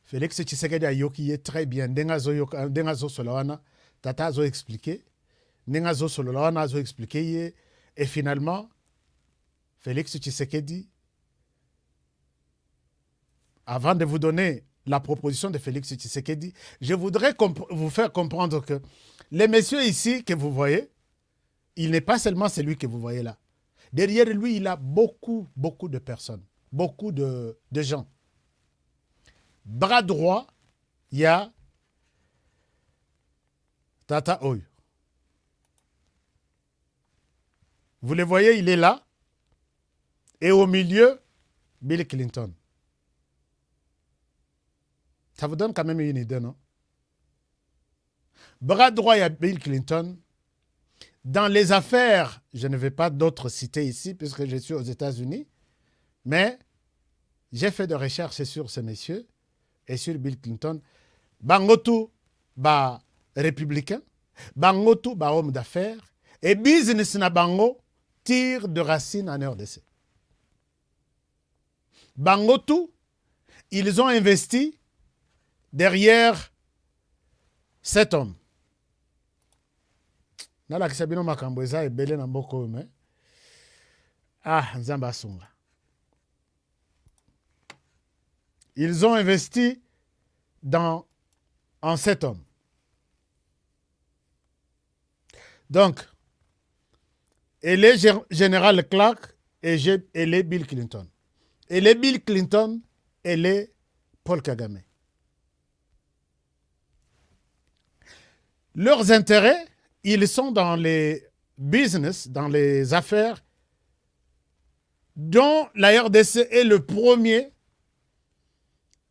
Félix Tshisekedi a yoki très bien. Dengazo Solawana, Tata a expliqué. Dengazo Solawana a expliqué. Et finalement, Félix Tshisekedi, avant de vous donner la proposition de Félix Tshisekedi, je voudrais vous faire comprendre que les messieurs ici que vous voyez, il n'est pas seulement celui que vous voyez là. Derrière lui, il a beaucoup de personnes, beaucoup de gens. Bras droit, il y a Tata Oyo. Vous le voyez, il est là. Et au milieu, Bill Clinton. Ça vous donne quand même une idée, non? Bras droit, il y a Bill Clinton. Dans les affaires, je ne vais pas d'autres citer ici, puisque je suis aux États-Unis, mais j'ai fait des recherches sur ces messieurs et sur Bill Clinton. Bangotu, ba républicain, Bangotu, ba homme d'affaires, et business na bango tire de racines en RDC. Bangotu, ils ont investi derrière cet homme. Nala kisabino makambo eza ebele na mboko me. Ah, nzamba sunga. Ils ont investi en cet homme. Donc, elle est général Clark et elle est Bill Clinton. Elle est Bill Clinton, elle est Paul Kagame. Leurs intérêts, ils sont dans les business, dans les affaires, dont la RDC est le premier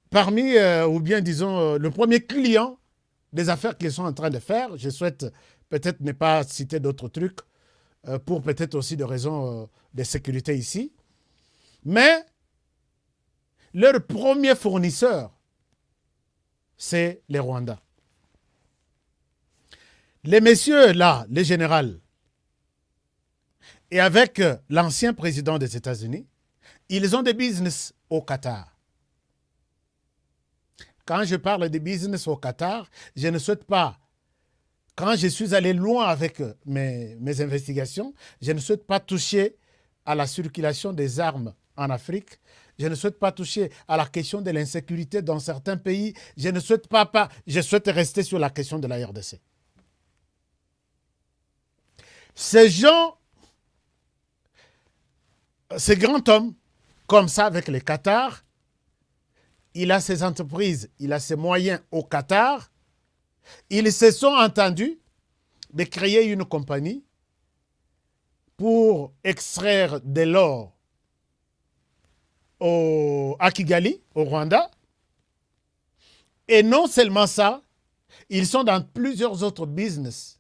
parmi, ou bien disons, le premier client des affaires qu'ils sont en train de faire. Je souhaite peut-être ne pas citer d'autres trucs, pour peut-être aussi des raisons de sécurité ici. Mais leur premier fournisseur, c'est les Rwandais. Les messieurs là, les généraux, et avec l'ancien président des États-Unis, ils ont des business au Qatar. Quand je parle de business au Qatar, je ne souhaite pas, quand je suis allé loin avec mes investigations, je ne souhaite pas toucher à la circulation des armes en Afrique. Je ne souhaite pas toucher à la question de l'insécurité dans certains pays. Je ne souhaite pas, je souhaite rester sur la question de la RDC. Ces gens, ces grands hommes, comme ça avec le Qatar, il a ses entreprises, il a ses moyens au Qatar. Ils se sont entendus de créer une compagnie pour extraire de l'or à Kigali, au Rwanda. Et non seulement ça, ils sont dans plusieurs autres business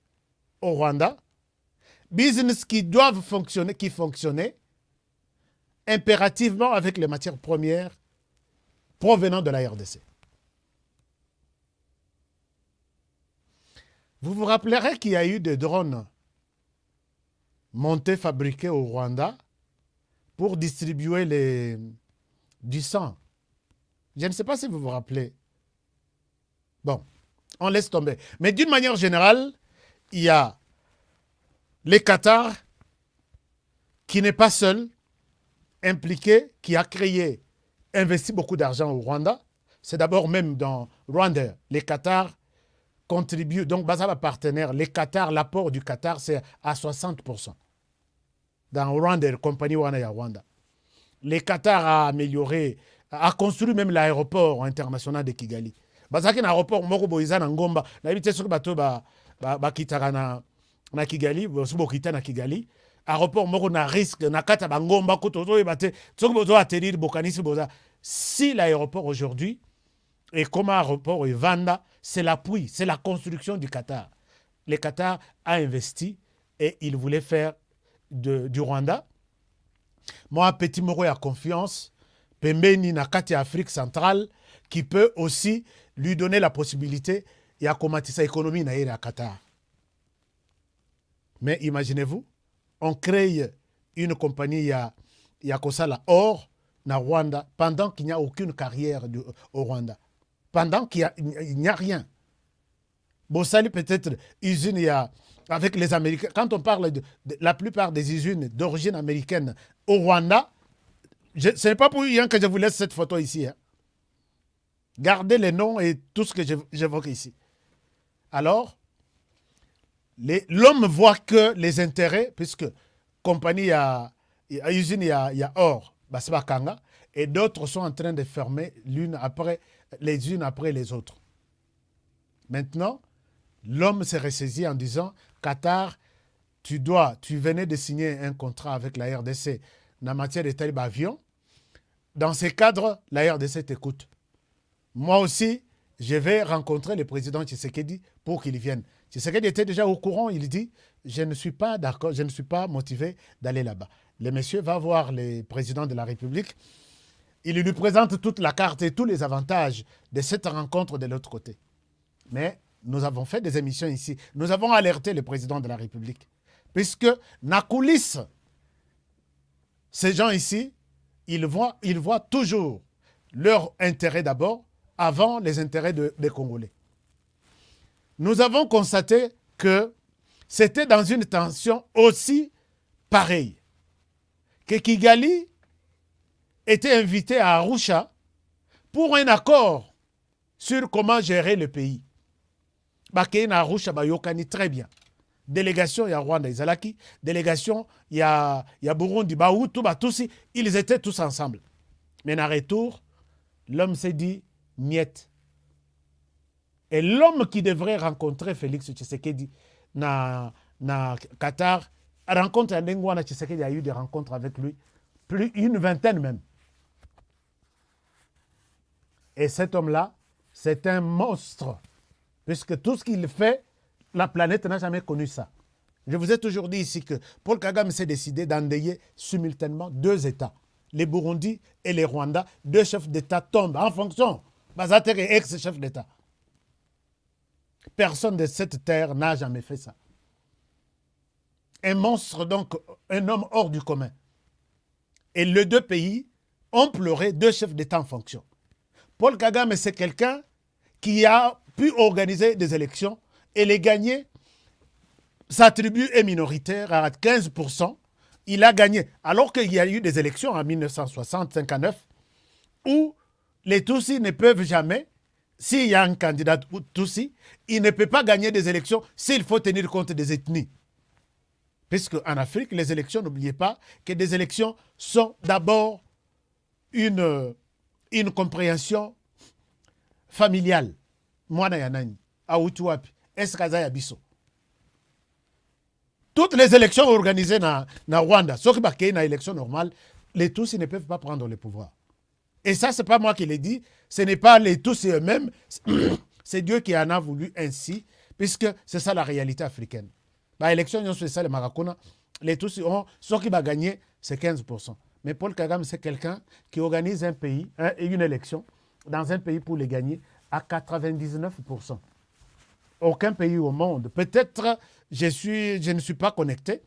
au Rwanda. Business qui doivent fonctionner, qui fonctionnaient impérativement avec les matières premières provenant de la RDC. Vous vous rappellerez qu'il y a eu des drones montés, fabriqués au Rwanda pour distribuer du sang. Je ne sais pas si vous vous rappelez. Bon, on laisse tomber. Mais d'une manière générale, il y a le Qatar qui n'est pas seul, impliqué, qui a créé, investi beaucoup d'argent au Rwanda. C'est d'abord même dans Rwanda, les Qatar contribuent, donc Bazaba partenaire, les Qatar, l'apport du Qatar, c'est à 60%. Dans Rwanda, la compagnie Rwanda. Les Qatar a amélioré, a construit même l'aéroport international de Kigali. Bazaki un aéroport, Moko Boiza Ngomba, la vitesse sur le bateau, Kitara na Kigali, Bokita na Kigali. Aéroport Moko na risque, na kata Ngomba, Kototo, Bate, Tsokobozo atterrir, Bokanisi Boza. Si l'aéroport aujourd'hui est comme un aéroport et Vanda, c'est l'appui, c'est la construction du Qatar. Le Qatar a investi et il voulait faire du Rwanda. Moi, Petit Moro a confiance. pembeni na kati ya Afrique centrale qui peut aussi lui donner la possibilité ya komatisa économie na à Qatar. Mais imaginez-vous, on crée une compagnie ya Kosala Or na Rwanda pendant qu'il n'y a aucune carrière au Rwanda. Pendant qu'il n'y a rien. Bossali peut-être usine avec les Américains. Quand on parle de la plupart des usines d'origine américaine au Rwanda, ce n'est pas pour rien que je vous laisse cette photo ici. Hein. Gardez les noms et tout ce que j'évoque ici. Alors, l'homme voit que les intérêts, puisque compagnie usine il y a Or, Basbakanga, et d'autres sont en train de fermer les unes après les autres. Maintenant, l'homme s'est ressaisi en disant Qatar, tu venais de signer un contrat avec la RDC en matière de tel avion. Dans ces cadres, la RDC t'écoute. Moi aussi, je vais rencontrer le président Tshisekedi pour qu'il vienne. Tshisekedi était déjà au courant, il dit je ne suis pas d'accord, je ne suis pas motivé d'aller là-bas. Le monsieur va voir le président de la République. Il lui présente toute la carte et tous les avantages de cette rencontre de l'autre côté. Mais nous avons fait des émissions ici. Nous avons alerté le président de la République. Puisque, na coulisse, ces gens ici, ils voient toujours leur intérêt d'abord, avant les intérêts des Congolais. Nous avons constaté que c'était dans une tension aussi pareille. Que Kigali était invité à Arusha pour un accord sur comment gérer le pays. Bakei na Arusha bayokani très bien. Délégation ya Rwanda Izalaki, délégation ya Burundi Bahutu Batusi, ils étaient tous ensemble. Mais en retour, l'homme s'est dit miette. Et l'homme qui devrait rencontrer Félix Tshisekedi na Qatar rencontre à Ndengwana Tshisekedi a eu des rencontres avec lui, plus une vingtaine même. Et cet homme-là, c'est un monstre. Puisque tout ce qu'il fait, la planète n'a jamais connu ça. Je vous ai toujours dit ici que Paul Kagame s'est décidé d'endayer simultanément deux États. Les Burundi et les Rwanda, deux chefs d'État tombent en fonction. Bazater est ex-chef d'État. Personne de cette terre n'a jamais fait ça. Un monstre, donc, un homme hors du commun. Et les deux pays ont pleuré deux chefs d'État en fonction. Paul Kagame, c'est quelqu'un qui a pu organiser des élections et les gagner. Sa tribu est minoritaire à 15%. Il a gagné. Alors qu'il y a eu des élections en 1960-59 où les Tutsis ne peuvent jamais, s'il y a un candidat Tutsi, il ne peut pas gagner des élections s'il faut tenir compte des ethnies. Puisque en Afrique, les élections, n'oubliez pas que des élections sont d'abord une compréhension familiale. Mwana yanani, Aoutuapi, Eskaza Yabiso. Toutes les élections organisées na Rwanda, sauf qu'il y a une élection normale, les Tutsis ne peuvent pas prendre le pouvoir. Et ça, ce n'est pas moi qui l'ai dit, ce n'est pas les Tutsis eux-mêmes, c'est Dieu qui en a voulu ainsi, puisque c'est ça la réalité africaine. L'élection, c'est ça, les Marakuna, les Tutsis ont, ceux qui vont gagner, c'est 15%. Mais Paul Kagame, c'est quelqu'un qui organise un pays, une élection, dans un pays pour les gagner à 99%. Aucun pays au monde. Peut-être je ne suis pas connecté,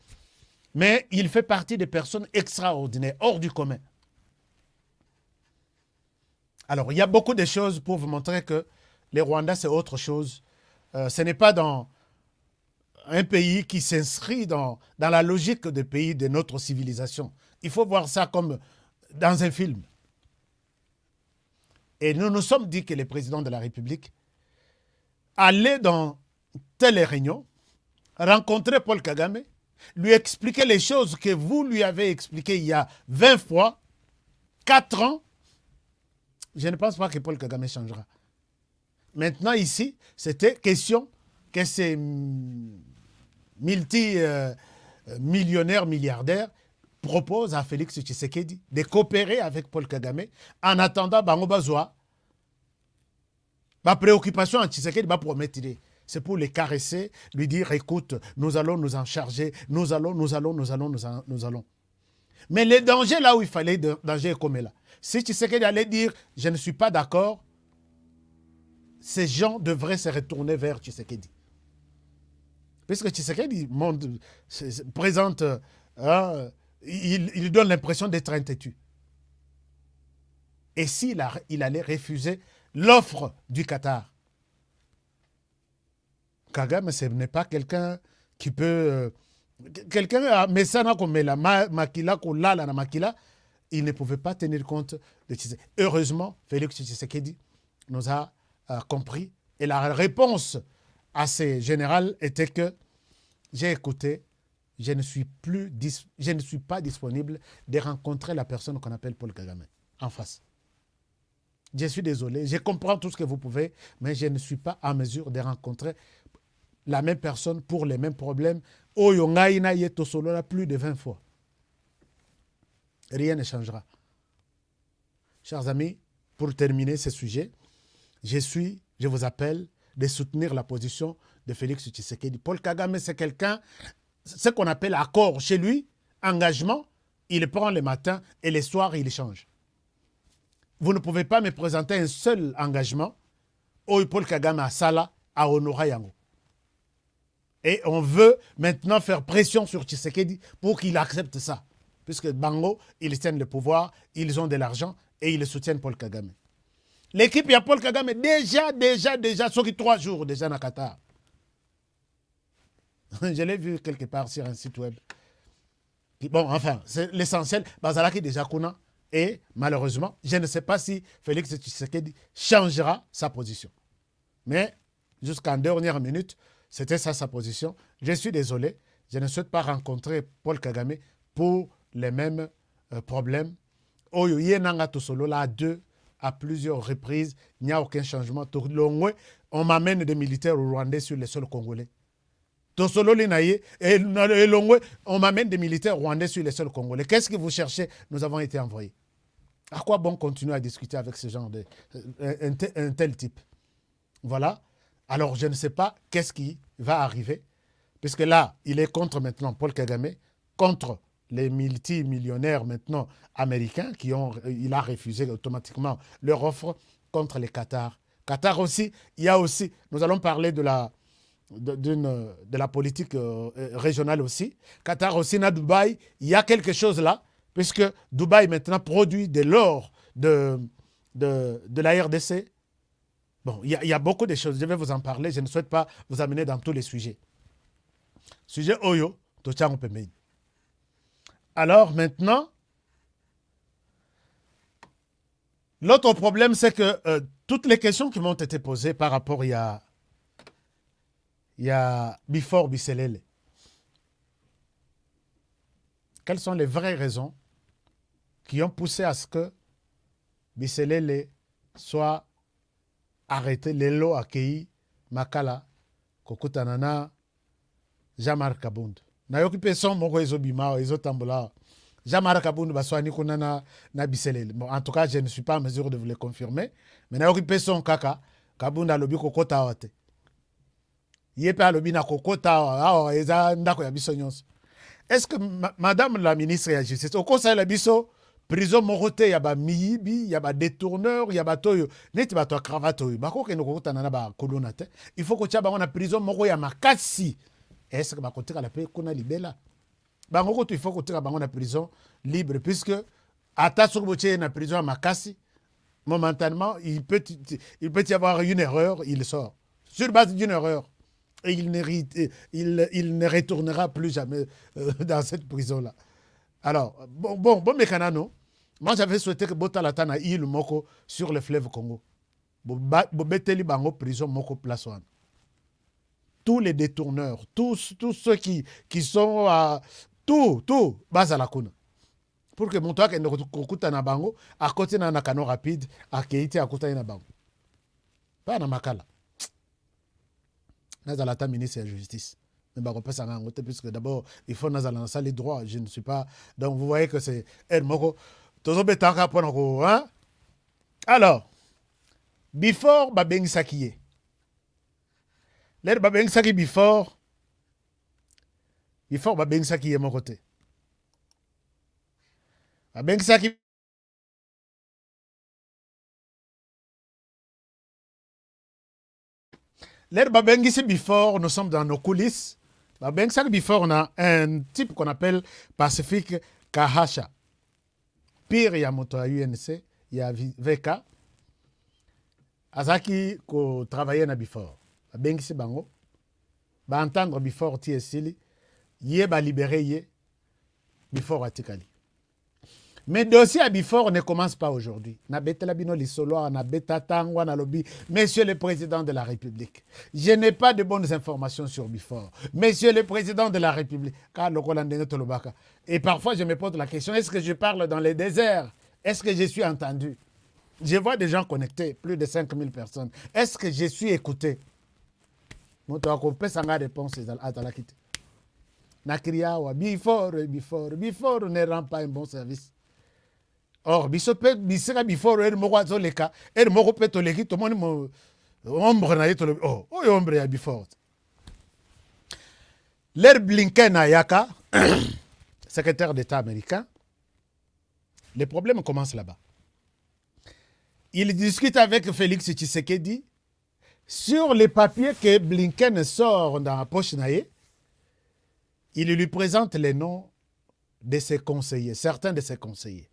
mais il fait partie des personnes extraordinaires, hors du commun. Alors, il y a beaucoup de choses pour vous montrer que les Rwandais, c'est autre chose. Ce n'est pas dans un pays qui s'inscrit dans la logique des pays de notre civilisation. Il faut voir ça comme dans un film. Et nous nous sommes dit que le président de la République allait dans telle réunion, rencontrer Paul Kagame, lui expliquer les choses que vous lui avez expliquées il y a 20 fois, 4 ans. Je ne pense pas que Paul Kagame changera. Maintenant, ici, c'était question que ces multimillionnaires, milliardaires proposent à Félix Tshisekedi de coopérer avec Paul Kagame en attendant Bango Bazwa. Ma préoccupation à Tshisekedi va promettre. C'est pour les caresser, lui dire écoute, nous allons nous en charger, nous allons. Mais le danger là où il fallait, danger comme là. Si Tshisekedi allait dire, je ne suis pas d'accord, ces gens devraient se retourner vers Tshisekedi. Puisque Tshisekedi présente, il donne l'impression d'être un têtu. Et s'il il allait refuser l'offre du Qatar, Kagame, ce n'est pas quelqu'un qui peut... quelqu'un a Messana comme la Makila, Kolala na Makila, il ne pouvait pas tenir compte de Tshisekedi. Heureusement, Félix Tshisekedi nous a compris. Et la réponse à ces généraux était que j'ai écouté, je ne suis pas disponible de rencontrer la personne qu'on appelle Paul Kagame en face. Je suis désolé, je comprends tout ce que vous pouvez, mais je ne suis pas en mesure de rencontrer la même personne pour les mêmes problèmes. Oyongaïna yeto solo là plus de 20 fois. Rien ne changera. Chers amis, pour terminer ce sujet, je vous appelle de soutenir la position de Félix Tshisekedi. Paul Kagame, c'est quelqu'un, ce qu'on appelle accord chez lui, engagement, il prend le matin et le soir, il change. Vous ne pouvez pas me présenter un seul engagement où Paul Kagame a Sala, à Honora Yango. Et on veut maintenant faire pression sur Tshisekedi pour qu'il accepte ça. Puisque Bango, ils tiennent le pouvoir, ils ont de l'argent et ils soutiennent Paul Kagame. L'équipe, il y a Paul Kagame déjà, sur 3 jours déjà dans Qatar. Je l'ai vu quelque part sur un site web. Bon, enfin, c'est l'essentiel. Bazalaki déjà Kuna. Et malheureusement, je ne sais pas si Félix Tshisekedi changera sa position. Mais jusqu'en dernière minute, c'était ça sa position. Je suis désolé, je ne souhaite pas rencontrer Paul Kagame pour les mêmes problèmes. À plusieurs reprises, il n'y a aucun changement. On m'amène des militaires rwandais sur les sols congolais. On m'amène des militaires rwandais sur les sols congolais. Qu'est-ce que vous cherchez? Nous avons été envoyés. À quoi bon continuer à discuter avec ce genre de... un tel type? Voilà. Alors, je ne sais pas qu'est-ce qui va arriver. Puisque là, il est contre maintenant Paul Kagame, contre les multimillionnaires maintenant américains il a refusé automatiquement leur offre, contre les Qatar. Qatar aussi, il y a aussi, nous allons parler de la politique régionale aussi. Qatar aussi, à Dubaï, il y a quelque chose là, puisque Dubaï maintenant produit de l'or de la RDC. Bon, il y a beaucoup de choses, je vais vous en parler, je ne souhaite pas vous amener dans tous les sujets. Sujet Oyo, Tochang Pemei. Alors maintenant, l'autre problème, c'est que toutes les questions qui m'ont été posées par rapport il y a Bifor Bisselele. Quelles sont les vraies raisons qui ont poussé à ce que Bisselele soit arrêté, Lelo accueilli Makala, Kokutanana, Jean-Marc Kabund. Na yokipe son moko ezobima ezotambola. Jean-Marc Kabund baswani kuna na Bisselele. Bon, en tout cas, je ne suis pas en mesure de vous le confirmer, mais na yokipe son kaka Kabund alobi kokota wate. Yepe alobi na kokota awa eza ndako ya biso nyonso. Est-ce que madame la ministre de la Justice au conseil la biso prison morote ya ba miyibi, ya ba détourneur, ya ba toyo, neti ba to cravate oyo. Bako ke no kokota na ba kolona te. Il faut que tia ba na prison moko ya makasi. Est-ce que bakotika la paix kuna libela? Bango il faut que bango na prison libre puisque ata sokoboche na prison à makasi momentanément il peut y avoir une erreur, il sort sur base d'une erreur et il ne retournera plus jamais dans cette prison là. Alors bon mécanano, moi j'avais souhaité que Botalata na île moko sur le fleuve Congo. Beteli bango prison moko place one. Tous les détourneurs, tous ceux qui sont à tout base à la kuna. Pour que mon toit ne kokuta na bango à côté na nakano rapide à keiti à côté na bango. Pas na makala. Nazalata ministre de la justice. Mais bah pas ça puisque d'abord il faut nazala ça les droits, je ne suis pas. Donc vous voyez que c'est elle moko tozo betaka ponako hein. Alors before babeng sakiye. L'air babeng saki before babeng saki est mon côté. Babengaki l'air babengisi before, nous sommes dans nos coulisses. Babengaki before, on a un type qu'on appelle Pacifique Kahasha. Pire, il y a moto à UNC, il y a VK. Azaki ko travailler na before. Babengisi bango. Ba entendre before TSL. Yé ba libérer yé. Before atikali. Mais dossier à before ne commence pas aujourd'hui. Na betela bino lisolo na betatangwa na lobby. Monsieur le Président de la République, je n'ai pas de bonnes informations sur before. Monsieur le Président de la République, et parfois je me pose la question, est-ce que je parle dans les déserts? Est-ce que je suis entendu? Je vois des gens connectés, plus de 5000 personnes. Est-ce que je suis écouté? Réponse à la quitte. Nakriawa, before ne rend pas un bon service. Or, bisope, bisera before, elle m'a dit le cas, elle m'a repété tout le monde, ombre na yeto, oh, ombre ya before. L'air Blinken à Yaka, secrétaire d'État américain, les problèmes commencent là-bas. Il discute avec Félix Tshisekedi sur les papiers que Blinken sort dans la poche naïe. Il lui présente les noms de ses conseillers, certains de ses conseillers.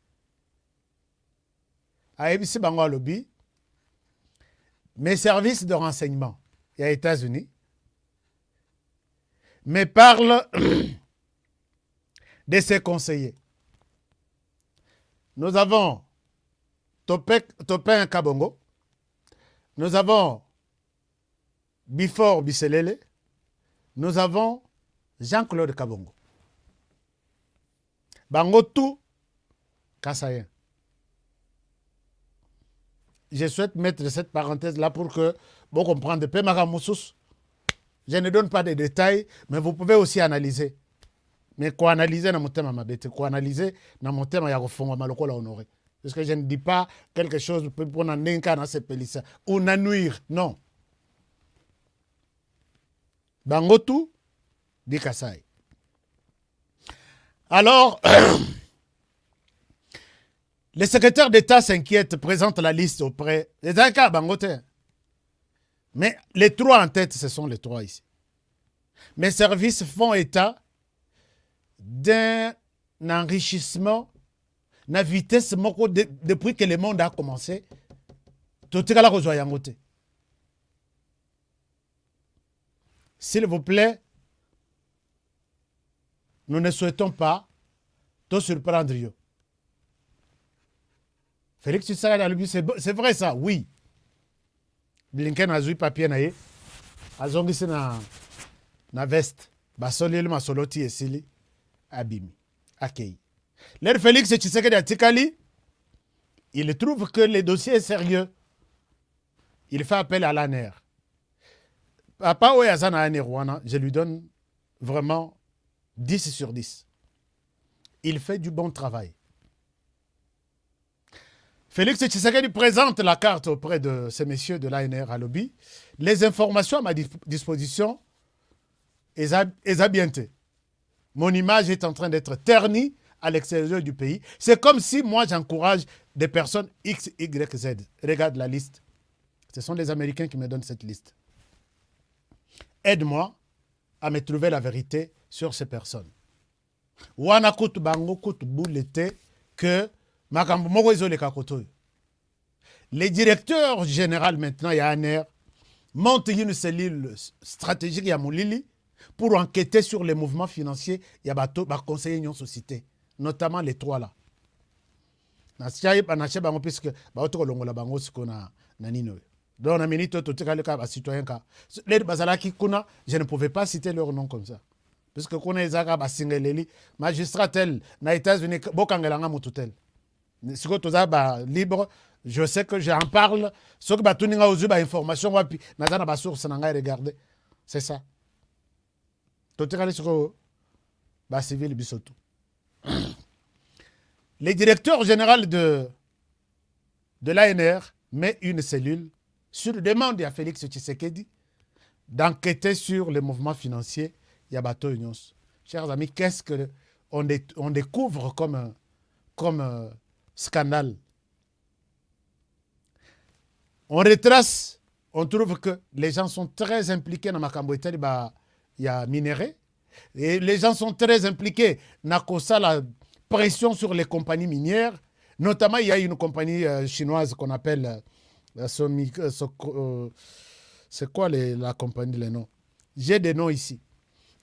À ABC Bango Lobby, mes services de renseignement, il y a États-Unis, mais parle de ses conseillers. Nous avons Topin Kabongo, nous avons Before Biselele, nous avons Jean-Claude Kabongo. Bango tout, Kassayen. Je souhaite mettre cette parenthèse-là pour que vous compreniez. Je ne donne pas de détails, mais vous pouvez aussi analyser. Mais quoi analyser dans mon thème, quoi analyser dans mon thème, il y a honoré. Parce que je ne dis pas quelque chose pour n'en cas dans ces pays ou n'en nuire. Non. Bangotu dit Kassai. Alors, le secrétaire d'État s'inquiète, présente la liste auprès des Aka Bangote. Mais les trois en tête, ce sont les trois ici. Mes services font état d'un enrichissement, na vitesse depuis que le monde a commencé. S'il vous plaît, nous ne souhaitons pas te surprendre. Félix Tshisekedi, c'est vrai ça, oui. Blinken a eu papier naïe, a zongisi na veste, basoli le masoloti esili, abimi, akei. L'air Félix Tshisekedi Atikali, il trouve que le dossier est sérieux. Il fait appel à l'ANER. Papa Oyazana Anerwana, je lui donne vraiment 10 sur 10. Il fait du bon travail. Félix Tshisekedi présente la carte auprès de ces messieurs de l'ANR à lobby. Les informations à ma disposition, est bien. Mon image est en train d'être ternie à l'extérieur du pays. C'est comme si moi j'encourage des personnes X, Y, Z. Regarde la liste. Ce sont les Américains qui me donnent cette liste. Aide-moi à me trouver la vérité sur ces personnes. Wana kutu bango kutu boulete que makambo moko ezole kakoto. Les directeurs généraux maintenant il y a ANR montent une cellule stratégique ya Moulili pour enquêter sur les mouvements financiers ya bato ba conseiller union société, notamment les trois là. Na siaye banache bango puisque ba oto longola bango sikona na nino. Donc na minute to tika le ka ba citoyen ka. Les bazalaki kuna, je ne pouvais pas citer leur nom comme ça. Parce que kuna ezaka ba singeleli magistrat tel na États-Unis bokangelanga mututel. Si vous êtes libre, je sais que j'en parle. Ce que vous avez des informations, vous avez des sources, regardez. C'est ça. Le directeur général de l'ANR met une cellule sur demande à Félix Tshisekedi d'enquêter sur les mouvements financiers Yabato Unions. Chers amis, qu'est-ce qu'on découvre comme comme scandale. On retrace, on trouve que les gens sont très impliqués dans Makambo Itali, il y a minéré. Et les gens sont très impliqués dans la pression sur les compagnies minières. Notamment, il y a une compagnie chinoise qu'on appelle... c'est quoi la compagnie, les noms? J'ai des noms ici.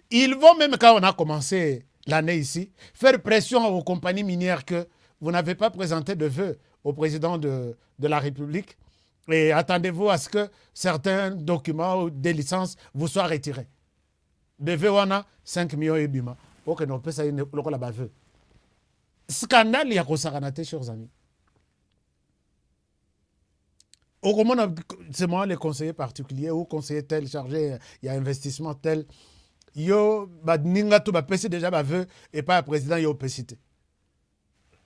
Ils vont, même quand on a commencé l'année ici, faire pression aux compagnies minières que vous n'avez pas présenté de vœux au président de la République et attendez-vous à ce que certains documents ou des licences vous soient retirés. De vœux, on a 5 millions et bima. Ok, non, on peut ça, le vœu. Scandale, il y a qu'on chers amis. Au moment, c'est moi les conseillers particuliers ou conseiller tel chargé, il y a investissement tel. Yo, ninga tout pesi déjà vœu et pas le président yo pesité.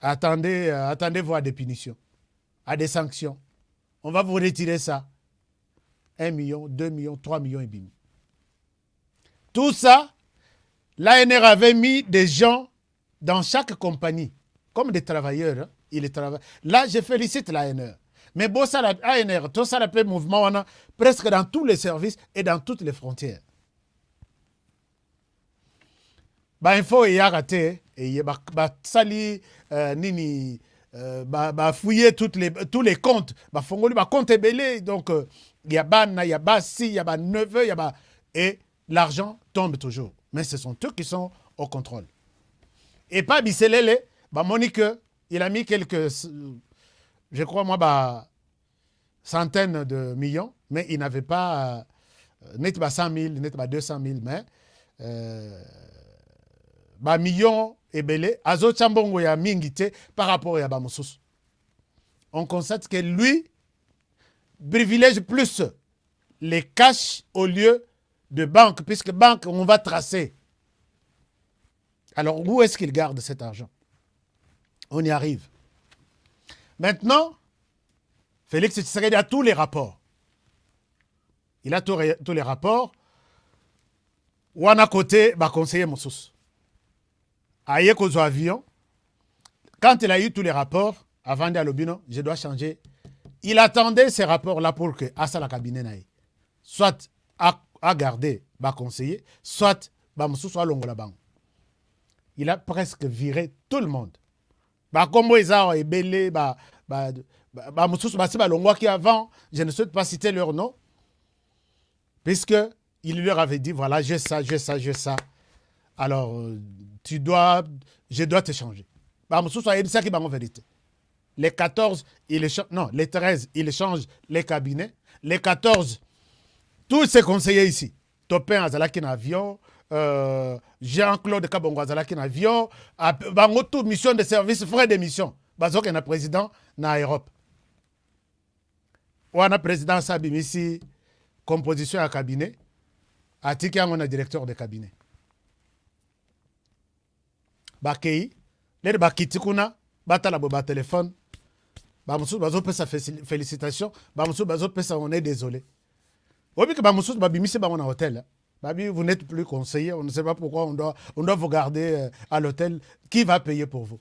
Attendez-vous à des punitions, à des sanctions. On va vous retirer ça. 1 million, 2 millions, 3 millions et bim. Tout ça, l'ANR avait mis des gens dans chaque compagnie, comme des travailleurs. Hein, ils travaillent. Là, je félicite l'ANR. Mais bon, ça, l'ANR, tout ça, le mouvement, on a presque dans tous les services et dans toutes les frontières. Il faut y rater et sali nini fouiller tous les comptes fongoli compte belé donc il y a ban il y a basi il y a neveu il y a et l'argent tombe toujours mais ce sont eux qui sont au contrôle et pas Biselele Monique il a mis quelques je crois moi centaines de millions mais il n'avait pas net 100 000 net 200 000 mais millions et belé, azo chambongo ya mingite par rapport à Bamoussous. On constate que lui privilège plus les cash au lieu de banque, puisque banque, on va tracer. Alors, où est-ce qu'il garde cet argent? On y arrive. Maintenant, Félix Tshisekedi a tous les rapports. Il a tous les rapports. Ou à côté, conseiller Moussous. Aïe qu'aux avions, quand il a eu tous les rapports, avant d'aller au bino, je dois changer. Il attendait ces rapports-là pour que Assa la cabinet n'aille. Soit à garder, conseiller, soit Moussous soit longo la banque. Il a presque viré tout le monde. Comme ils ont ébélé, Moussous longo qui avant, je ne souhaite pas citer leur nom, puisque il leur avait dit voilà, j'ai ça. Alors, je dois te changer. Ça qui est en vérité. Les 14, les 13, il change les cabinets. Les 14, tous ces conseillers ici, Topin Azalaki en avion, Jean-Claude Kabongo Azalaki en avion, toute mission de service, frais de mission. Bazok est président dans l'Europe. Ou un président Sabim ici, composition à cabinet, à Tiki, on a directeur de cabinet. Bakei, les bakitikuna, batala boba téléphone, bamoussou bazo pesa félicitations, bamoussou bazo pesa on est désolé. Obi que bamoussou babimisi ba mon hôtel. Babi, vous n'êtes plus conseiller, on ne sait pas pourquoi on doit vous garder à l'hôtel. Qui va payer pour vous?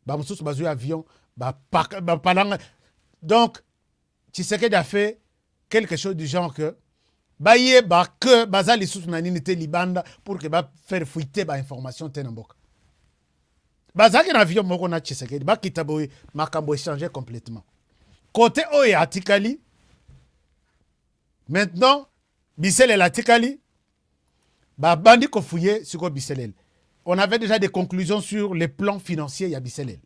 Bamoussou bazo avion, donc Tshisekedi a fait quelque chose du genre que baye que bazali sous nanité libanda pour que faire fuiter information tenambok. Bazaki na avion moko na Tshisekedi kitabo makambo échanger complètement. Côté oye atikali maintenant Biselel atikali bandi ko fouiller sur Biselel. On avait déjà des conclusions sur les plans financiers ya Biselel.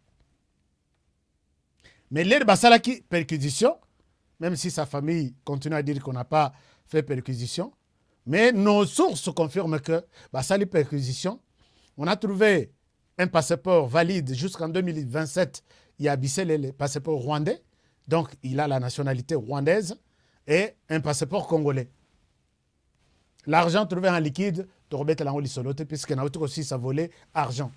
Mais l'air basalaki perquisition, même si sa famille continue à dire qu'on n'a pas fait perquisition, mais nos sources confirment que Basali perquisition, on a trouvé un passeport valide jusqu'en 2027. Il y a Biselel, le passeport rwandais, donc il a la nationalité rwandaise, et un passeport congolais. L'argent trouvé en liquide, puisque n'a aussi ça volé argent.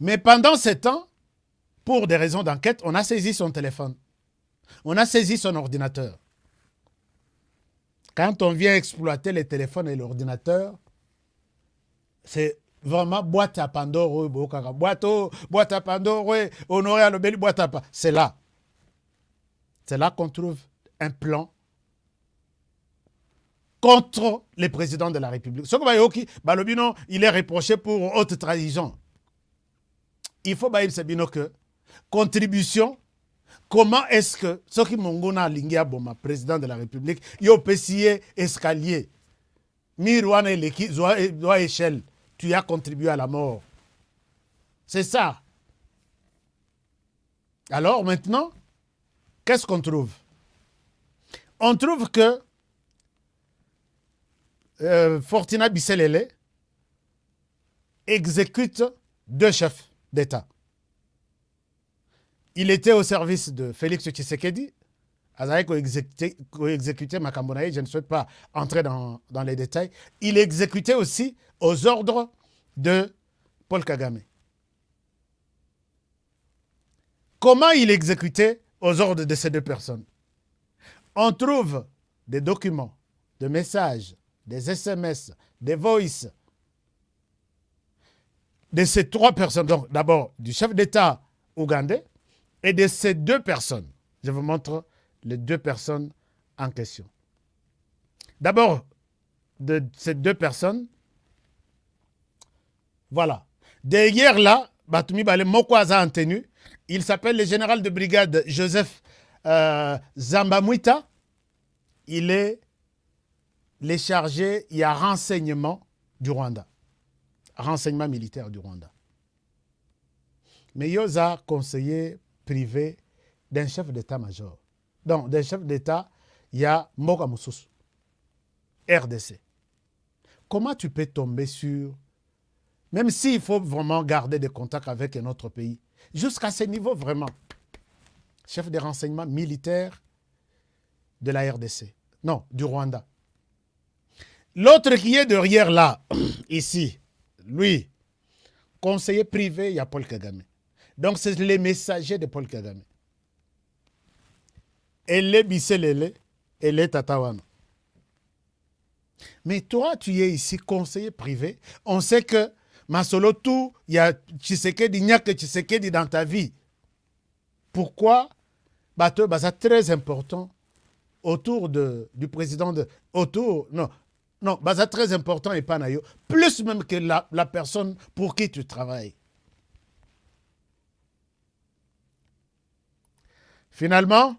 Mais pendant ce temps, pour des raisons d'enquête, on a saisi son téléphone. On a saisi son ordinateur. Quand on vient exploiter les téléphones et l'ordinateur, c'est vraiment boîte à Pandore, boîte à Pandore, honoré à l'obéli, boîte à Pandore. C'est là. C'est là qu'on trouve un plan contre les présidents de la République. Ce que Balobino, il est reproché pour haute trahison. Il faut que contribution. Comment est-ce que ce qui mongona lingia boma président de la République, yo pessier escalier, mirouane leki doit échelle, tu as contribué à la mort. C'est ça. Alors maintenant, qu'est-ce qu'on trouve? On trouve que Fortina Bisselele exécute 2 chefs d'État. Il était au service de Félix Tshisekedi. Azaï exécuté Makambonaï, je ne souhaite pas entrer dans les détails. Il exécutait aussi aux ordres de Paul Kagame. Comment il exécutait aux ordres de ces 2 personnes? On trouve des documents, des messages, des SMS, des voices de ces 3 personnes. Donc d'abord du chef d'État ougandais et de ces 2 personnes. Je vous montre les 2 personnes en question. D'abord, de ces 2 personnes, voilà. Derrière là, Batumi Bale Mokwaza en tenue, il s'appelle le général de brigade Joseph Zambamwita. Il est les chargés, il y a renseignement du Rwanda. Renseignement militaire du Rwanda. Mais Yoza, conseiller privé d'un chef d'état-major. Donc, d'un chef d'état, il y a Moka Moussous, RDC. Comment tu peux tomber sur, même s'il faut vraiment garder des contacts avec un autre pays, jusqu'à ce niveau vraiment, chef de renseignement militaire de la RDC, non, du Rwanda. L'autre qui est derrière là, ici, lui, conseiller privé, il y a Paul Kagame. Donc, c'est les messagers de Paul Kagame. Elle est Bisselele, elle est Tatawano. Mais toi, tu es ici conseiller privé. On sait que Masolo tout, il y a Tshisekedi, il n'y a que Tshisekedi dans ta vie. Pourquoi? C'est très important autour du président de... Autour, non, c'est très important et pas naïo. Plus même que la personne pour qui tu travailles. Finalement,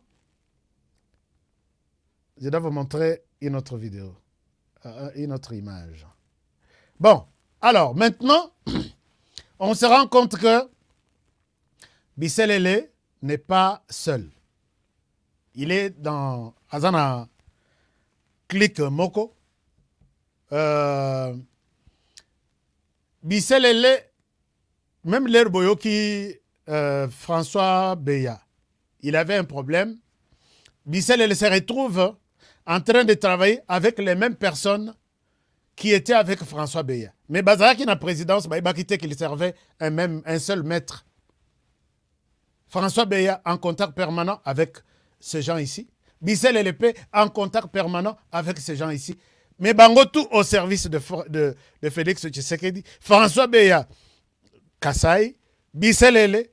je dois vous montrer une autre vidéo, une autre image. Bon, alors maintenant, on se rend compte que Bisselele n'est pas seul. Il est dans Azana Click Moko. Bisselele, même l'herboyo qui François Beya, il avait un problème. Bisselele se retrouve en train de travailler avec les mêmes personnes qui étaient avec François Beya. Mais Bazaraki, la présidence, il a quitté qu'il servait un seul maître. François Beya en contact permanent avec ces gens ici. Bisselele en contact permanent avec ces gens ici. Mais Bango tout au service de Félix Tshisekedi. François Beya, Kasai. Bisselele,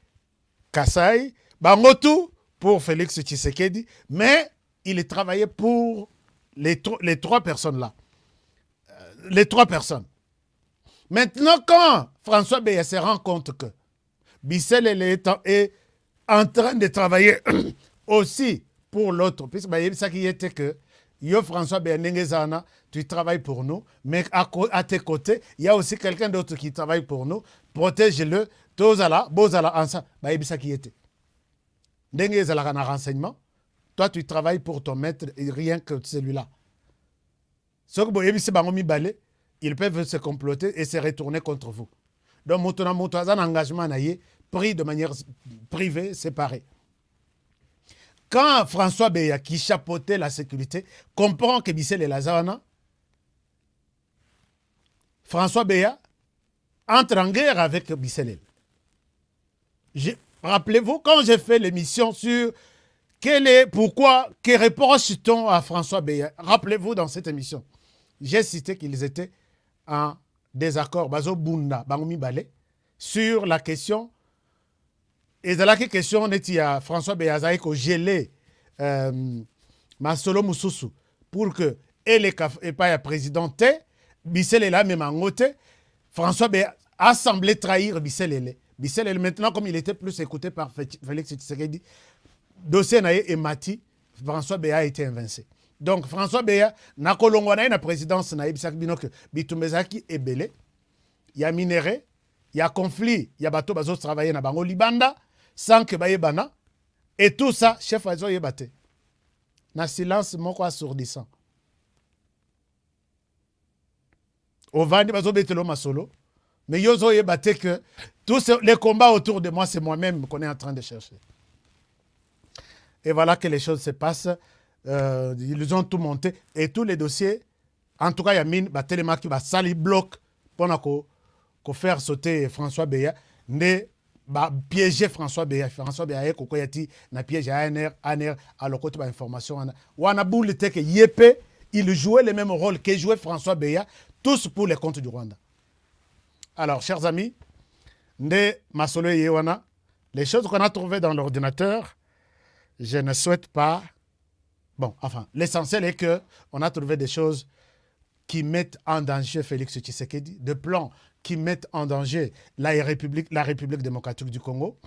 Kasai. Bango tout pour Félix Tshisekedi. Mais il travaillait pour les 3 personnes-là. Les 3 personnes. Maintenant, quand François Beya se rend compte que Bisselele est en train de travailler aussi pour l'autre, puisque ça qui était que yo François Beya, tu travailles pour nous, mais à tes côtés, il y a aussi quelqu'un d'autre qui travaille pour nous. Protège-le, tozala, bozala, ensemble. Ça qui était. Dengue zala na renseignement. Toi, tu travailles pour ton maître et rien que celui-là. Ils peuvent se comploter et se retourner contre vous. Donc, un engagement pris de manière privée, séparée. Quand François Beya, qui chapeautait la sécurité, comprend que Bissel est Lazana, François Beya entre en guerre avec Bissel. Rappelez-vous, quand j'ai fait l'émission sur pourquoi, que reproche-t-on à François Beya? Rappelez-vous dans cette émission, j'ai cité qu'ils étaient en désaccord bazo bunda bangomi balé sur la question et de la question neti ya François Beyazaï ko gelé masolo mususu pour que et pas ya présidenté Bissel là même en côté François Beya a semblé trahir Bissel maintenant comme il était plus écouté par Félix Tshisekedi dossier nae et Mati François Beya a été invincé. Donc François Beya na kolongwana na présidence na ibisak binoke bitumbezaki ebele ya minéré ya conflit ya bato bazo travailler na bango libanda sans que bayebana et tout ça chef azo yebate na silence moko assourdissant ovandi bazo betelo masolo mais yozo yebate que tous les combats autour de moi c'est moi-même qu'on est en train de chercher. Et voilà que les choses se passent. Ils ont tout monté. Et tous les dossiers, en tout cas, il y a mine, Téléma qui va salir bloc pour faire sauter François Beya, piéger François Beya. François Beya, na piège à ANR, à le côté de l'information. Wana boule que Yépe, il jouait le même rôle que jouait François Beya, tous pour les comptes du Rwanda. Alors, chers amis, les choses qu'on a trouvées dans l'ordinateur, je ne souhaite pas... Bon, enfin, l'essentiel est qu'on a trouvé des choses qui mettent en danger Félix Tshisekedi, des plans qui mettent en danger la République démocratique du Congo,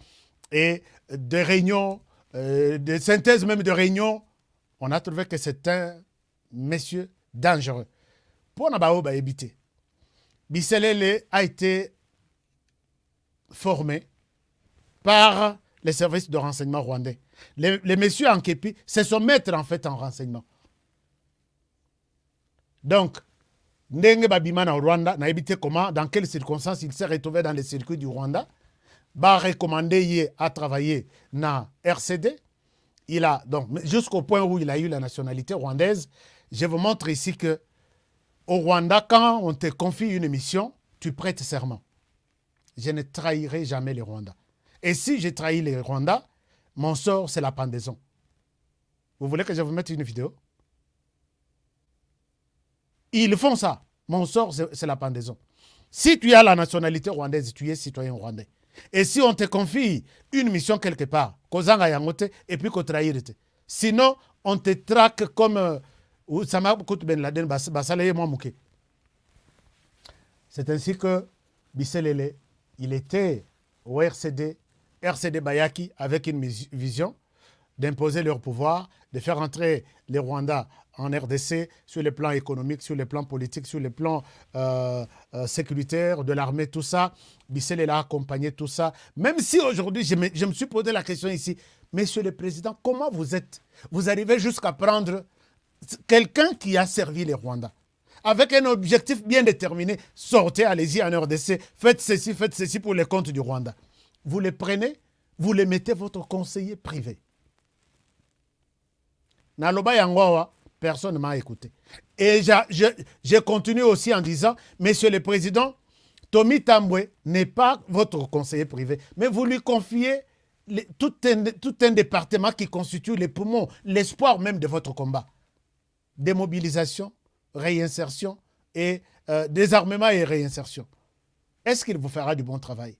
et des réunions, des synthèses même de réunions. On a trouvé que c'est un monsieur dangereux. Pour Nabaoba éviter, Bisselele a été formé par les services de renseignement rwandais. Les messieurs en képi, c'est son maître en fait en renseignement. Donc, Ndenge Babimana au Rwanda, n'a évité comment, dans quelles circonstances il s'est retrouvé dans les circuits du Rwanda, va recommander à travailler dans RCD. Il a, donc, jusqu'au point où il a eu la nationalité rwandaise, je vous montre ici que au Rwanda, quand on te confie une mission, tu prêtes serment. Je ne trahirai jamais les Rwandais. Et si j'ai trahi les Rwandais, mon sort, c'est la pendaison. Vous voulez que je vous mette une vidéo? Ils font ça. Mon sort, c'est la pendaison. Si tu as la nationalité rwandaise, tu es citoyen rwandais. Et si on te confie une mission quelque part, et puis qu'on trahit, sinon, on te traque comme... C'est ainsi que Bisselele, il était au RCD Bayaki avec une vision d'imposer leur pouvoir, de faire entrer les Rwandais en RDC sur le plan économique, sur le plan politique, sur le plan sécuritaire, de l'armée, tout ça. Bissel a accompagné tout ça. Même si aujourd'hui, je me suis posé la question ici, Monsieur le Président, comment vous êtes? Vous arrivez jusqu'à prendre quelqu'un qui a servi les Rwandais, avec un objectif bien déterminé, sortez, allez-y en RDC, faites ceci pour les comptes du Rwanda. Vous les prenez, vous les mettez votre conseiller privé. Naloba Yangwawa, personne ne m'a écouté. Et je continue aussi en disant, Monsieur le Président, Tommy Tambwe n'est pas votre conseiller privé, mais vous lui confiez tout un département qui constitue les poumons, l'espoir même de votre combat. Démobilisation, réinsertion et désarmement et réinsertion. Est-ce qu'il vous fera du bon travail?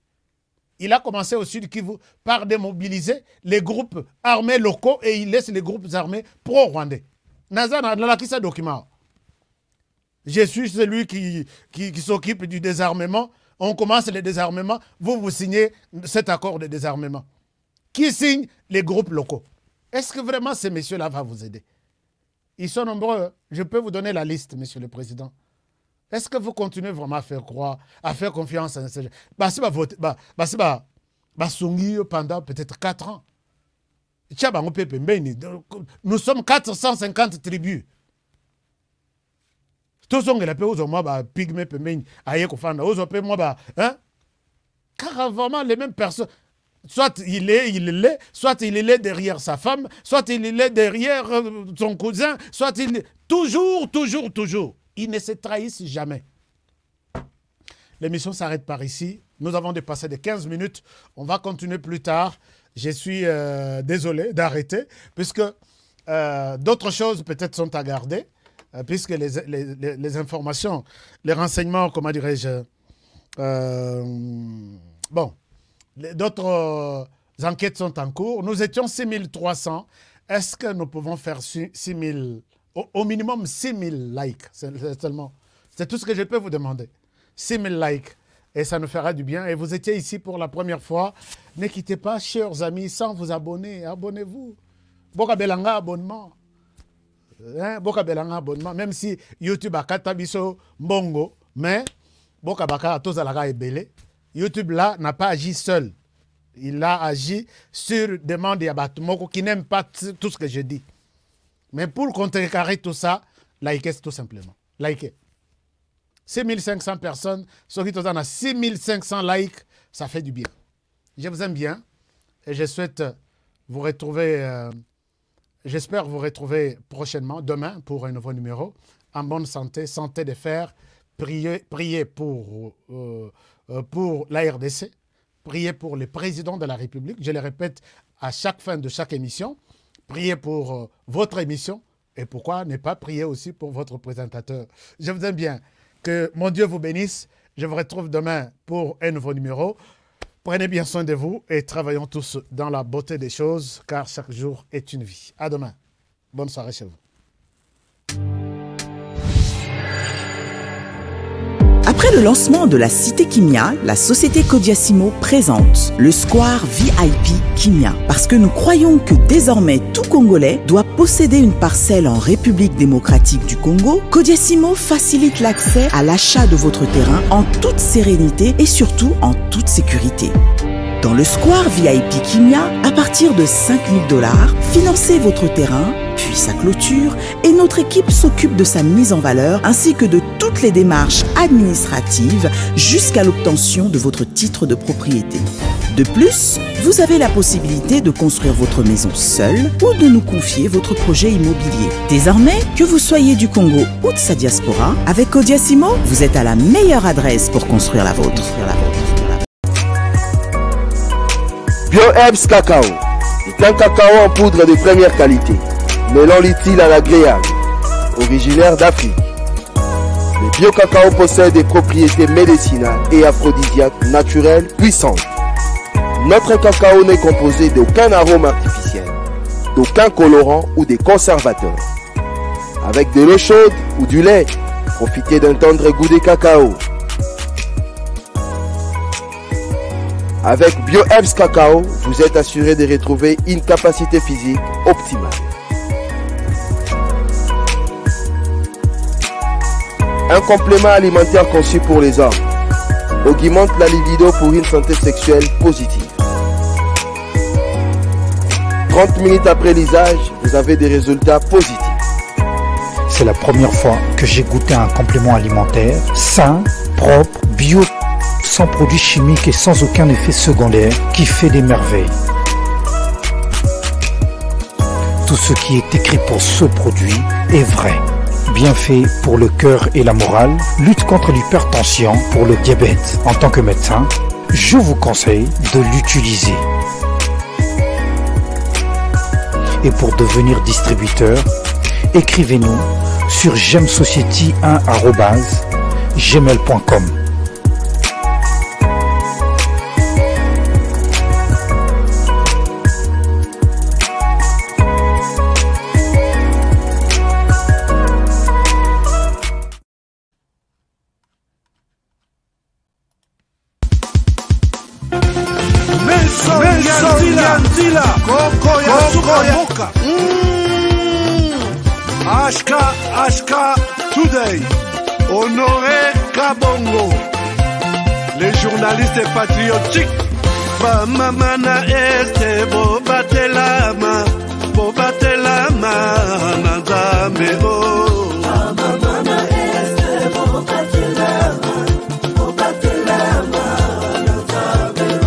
Il a commencé au Sud Kivu par démobiliser les groupes armés locaux et il laisse les groupes armés pro-rwandais. Nazana n'a qui ça document. Je suis celui qui s'occupe du désarmement. On commence le désarmement. Vous signez cet accord de désarmement. Qui signe? Les groupes locaux. Est-ce que vraiment ces messieurs-là vont vous aider? Ils sont nombreux. Je peux vous donner la liste, Monsieur le Président. Est-ce que vous continuez vraiment à faire croire, à faire confiance à ces gens? Pendant peut-être 4 ans. Nous sommes 450 tribus. Tous sont les pygmées, car vraiment les mêmes personnes. Soit il est, soit il est derrière sa femme, soit il est derrière son cousin, soit il est... Toujours. Ils ne se trahissent jamais. L'émission s'arrête par ici. Nous avons dépassé de 15 minutes. On va continuer plus tard. Je suis désolé d'arrêter, puisque d'autres choses peut-être sont à garder. puisque les informations, les renseignements, comment dirais-je, bon, d'autres enquêtes sont en cours. Nous étions 6300. Est-ce que nous pouvons faire 6000, au minimum 6000 likes seulement? C'est tout ce que je peux vous demander. 6000 likes. Et ça nous fera du bien. Et vous étiez ici pour la première fois. Ne quittez pas, chers amis, sans vous abonner. Abonnez-vous. Boka Belanga abonnement. Boka Belanga abonnement. Même si YouTube a katabiso mbongo, mais Boka Baka tozalaka ebele. YouTube là n'a pas agi seul. Il a agi sur demande de Yabatumoko qui n'aime pas tout ce que je dis. Mais pour contrecarrer tout ça, likez tout simplement. Likez. 6500 personnes, ceux qui ont 6500 likes, ça fait du bien. Je vous aime bien et je souhaite vous retrouver, j'espère vous retrouver prochainement, demain, pour un nouveau numéro, en bonne santé, santé de fer, priez pour la RDC, priez pour le président de la République, je le répète à chaque fin de chaque émission, priez pour votre émission et pourquoi ne pas prier aussi pour votre présentateur. Je vous aime bien. Que mon Dieu vous bénisse. Je vous retrouve demain pour un nouveau numéro. Prenez bien soin de vous et travaillons tous dans la beauté des choses, car chaque jour est une vie. À demain. Bonne soirée chez vous. Après le lancement de la Cité Kimia, la société Kodiasimo présente le Square VIP Kimia. Parce que nous croyons que désormais tout Congolais doit posséder une parcelle en République démocratique du Congo, Kodiasimo facilite l'accès à l'achat de votre terrain en toute sérénité et surtout en toute sécurité. Dans le Square VIP Kimia, à partir de 5 000 $, financez votre terrain, puis sa clôture, et notre équipe s'occupe de sa mise en valeur ainsi que de toutes les démarches administratives jusqu'à l'obtention de votre titre de propriété. De plus, vous avez la possibilité de construire votre maison seule ou de nous confier votre projet immobilier. Désormais, que vous soyez du Congo ou de sa diaspora, avec Kodiasimo, vous êtes à la meilleure adresse pour construire la vôtre. BioHerbs Cacao est un cacao en poudre de première qualité, mêlant l'utile à l'agréable, originaire d'Afrique. Le bio-cacao possède des propriétés médicinales et aphrodisiaques naturelles puissantes. Notre cacao n'est composé d'aucun arôme artificiel, d'aucun colorant ou des conservateurs. Avec de l'eau chaude ou du lait, profitez d'un tendre goût de cacao. Avec BioHerbs Cacao, vous êtes assuré de retrouver une capacité physique optimale. Un complément alimentaire conçu pour les hommes augmente la libido pour une santé sexuelle positive. 30 minutes après l'usage, vous avez des résultats positifs. C'est la première fois que j'ai goûté un complément alimentaire sain, propre, bio, sans produits chimiques et sans aucun effet secondaire qui fait des merveilles. Tout ce qui est écrit pour ce produit est vrai. Bien fait pour le cœur et la morale, lutte contre l'hypertension, pour le diabète. En tant que médecin, je vous conseille de l'utiliser. Et pour devenir distributeur, écrivez-nous sur gemsociety1@gmail.com. Ashka Today, Honoré Kabongo, les journalistes patriotiques. Bamamana este bobatelama, nanzambe o. Bamamana este bobatelama, nanzambe o.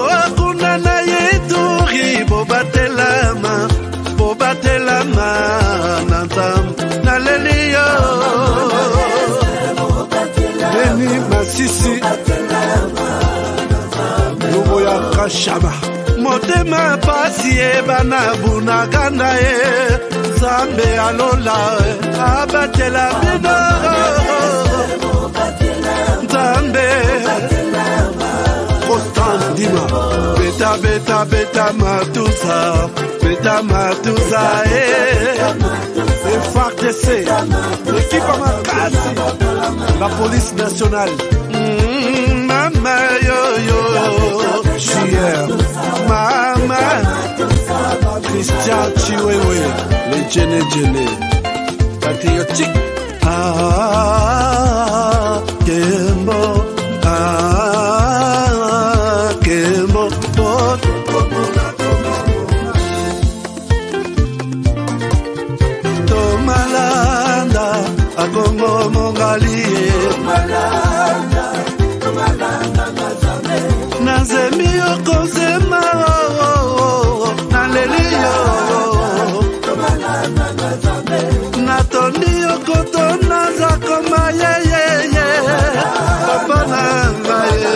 Akuna na yeturi bobatelama, nanzambe. Nalelio Beni Masisi Lubo ya Kashaba Motema pasi e bana bunaganda e Zambe alola abatela bino Nzambe Constant Dima Beta beta beta matusa Beta matusa FARDC l'équipe à Makassi la police nationale Mama yo yo Chier Mama Christian Chiwewe les Djene patriotique Kembo Kembo Tomalanda Akongo Mongali Nazemi Okozema Naleliyo Natondi Okotona Zakoma Papa Nangaye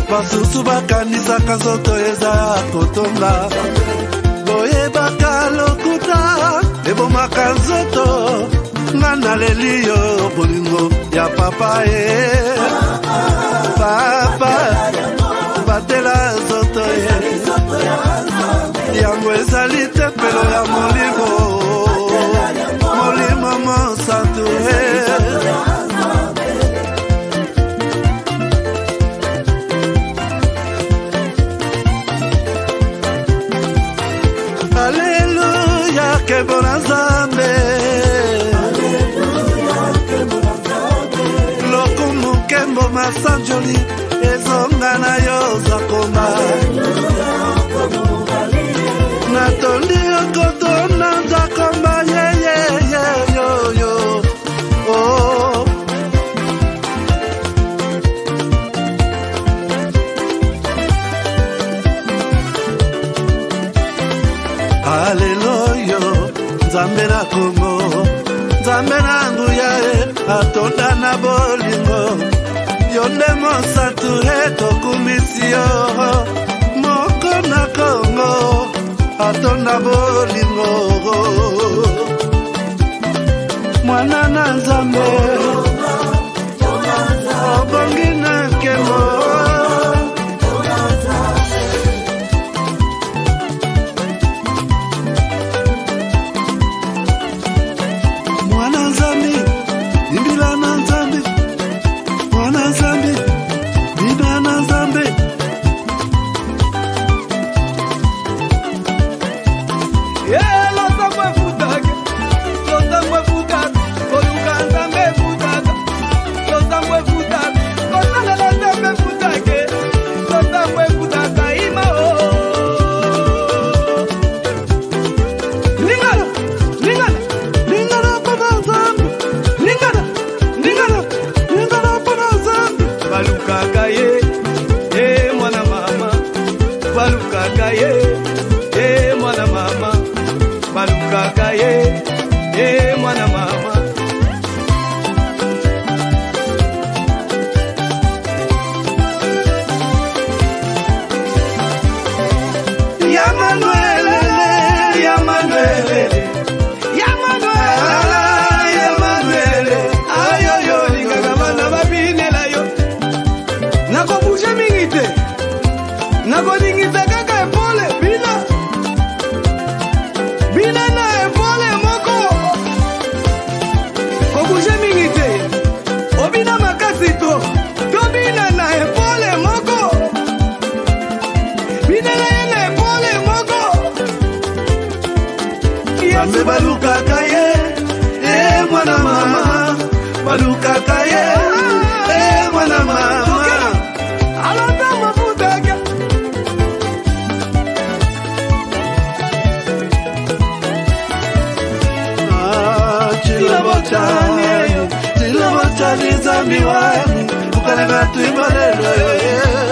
Basusu bakanisa kazoto eza kotonga Boye bakalokuta Ebo makanzoto Nana leliyo bolingo ya papa Papa Batela zoto Yango ezali tempelo ya molimo Molimo monsantu Alléluia kebona Nzambe Lokumu kembo masanjoli Ezonga na yo zakoma Natondi okotona zakoma yo Oh Hallelujah Nzambe na Kongo Nzambe na nguya atonda na bolingo Yonde mosatu tokumisio Moko na Kongo atonda bolingo Mwana na Nzambe Obongi na kemo Nzambi wangu, ukananga tuimalelo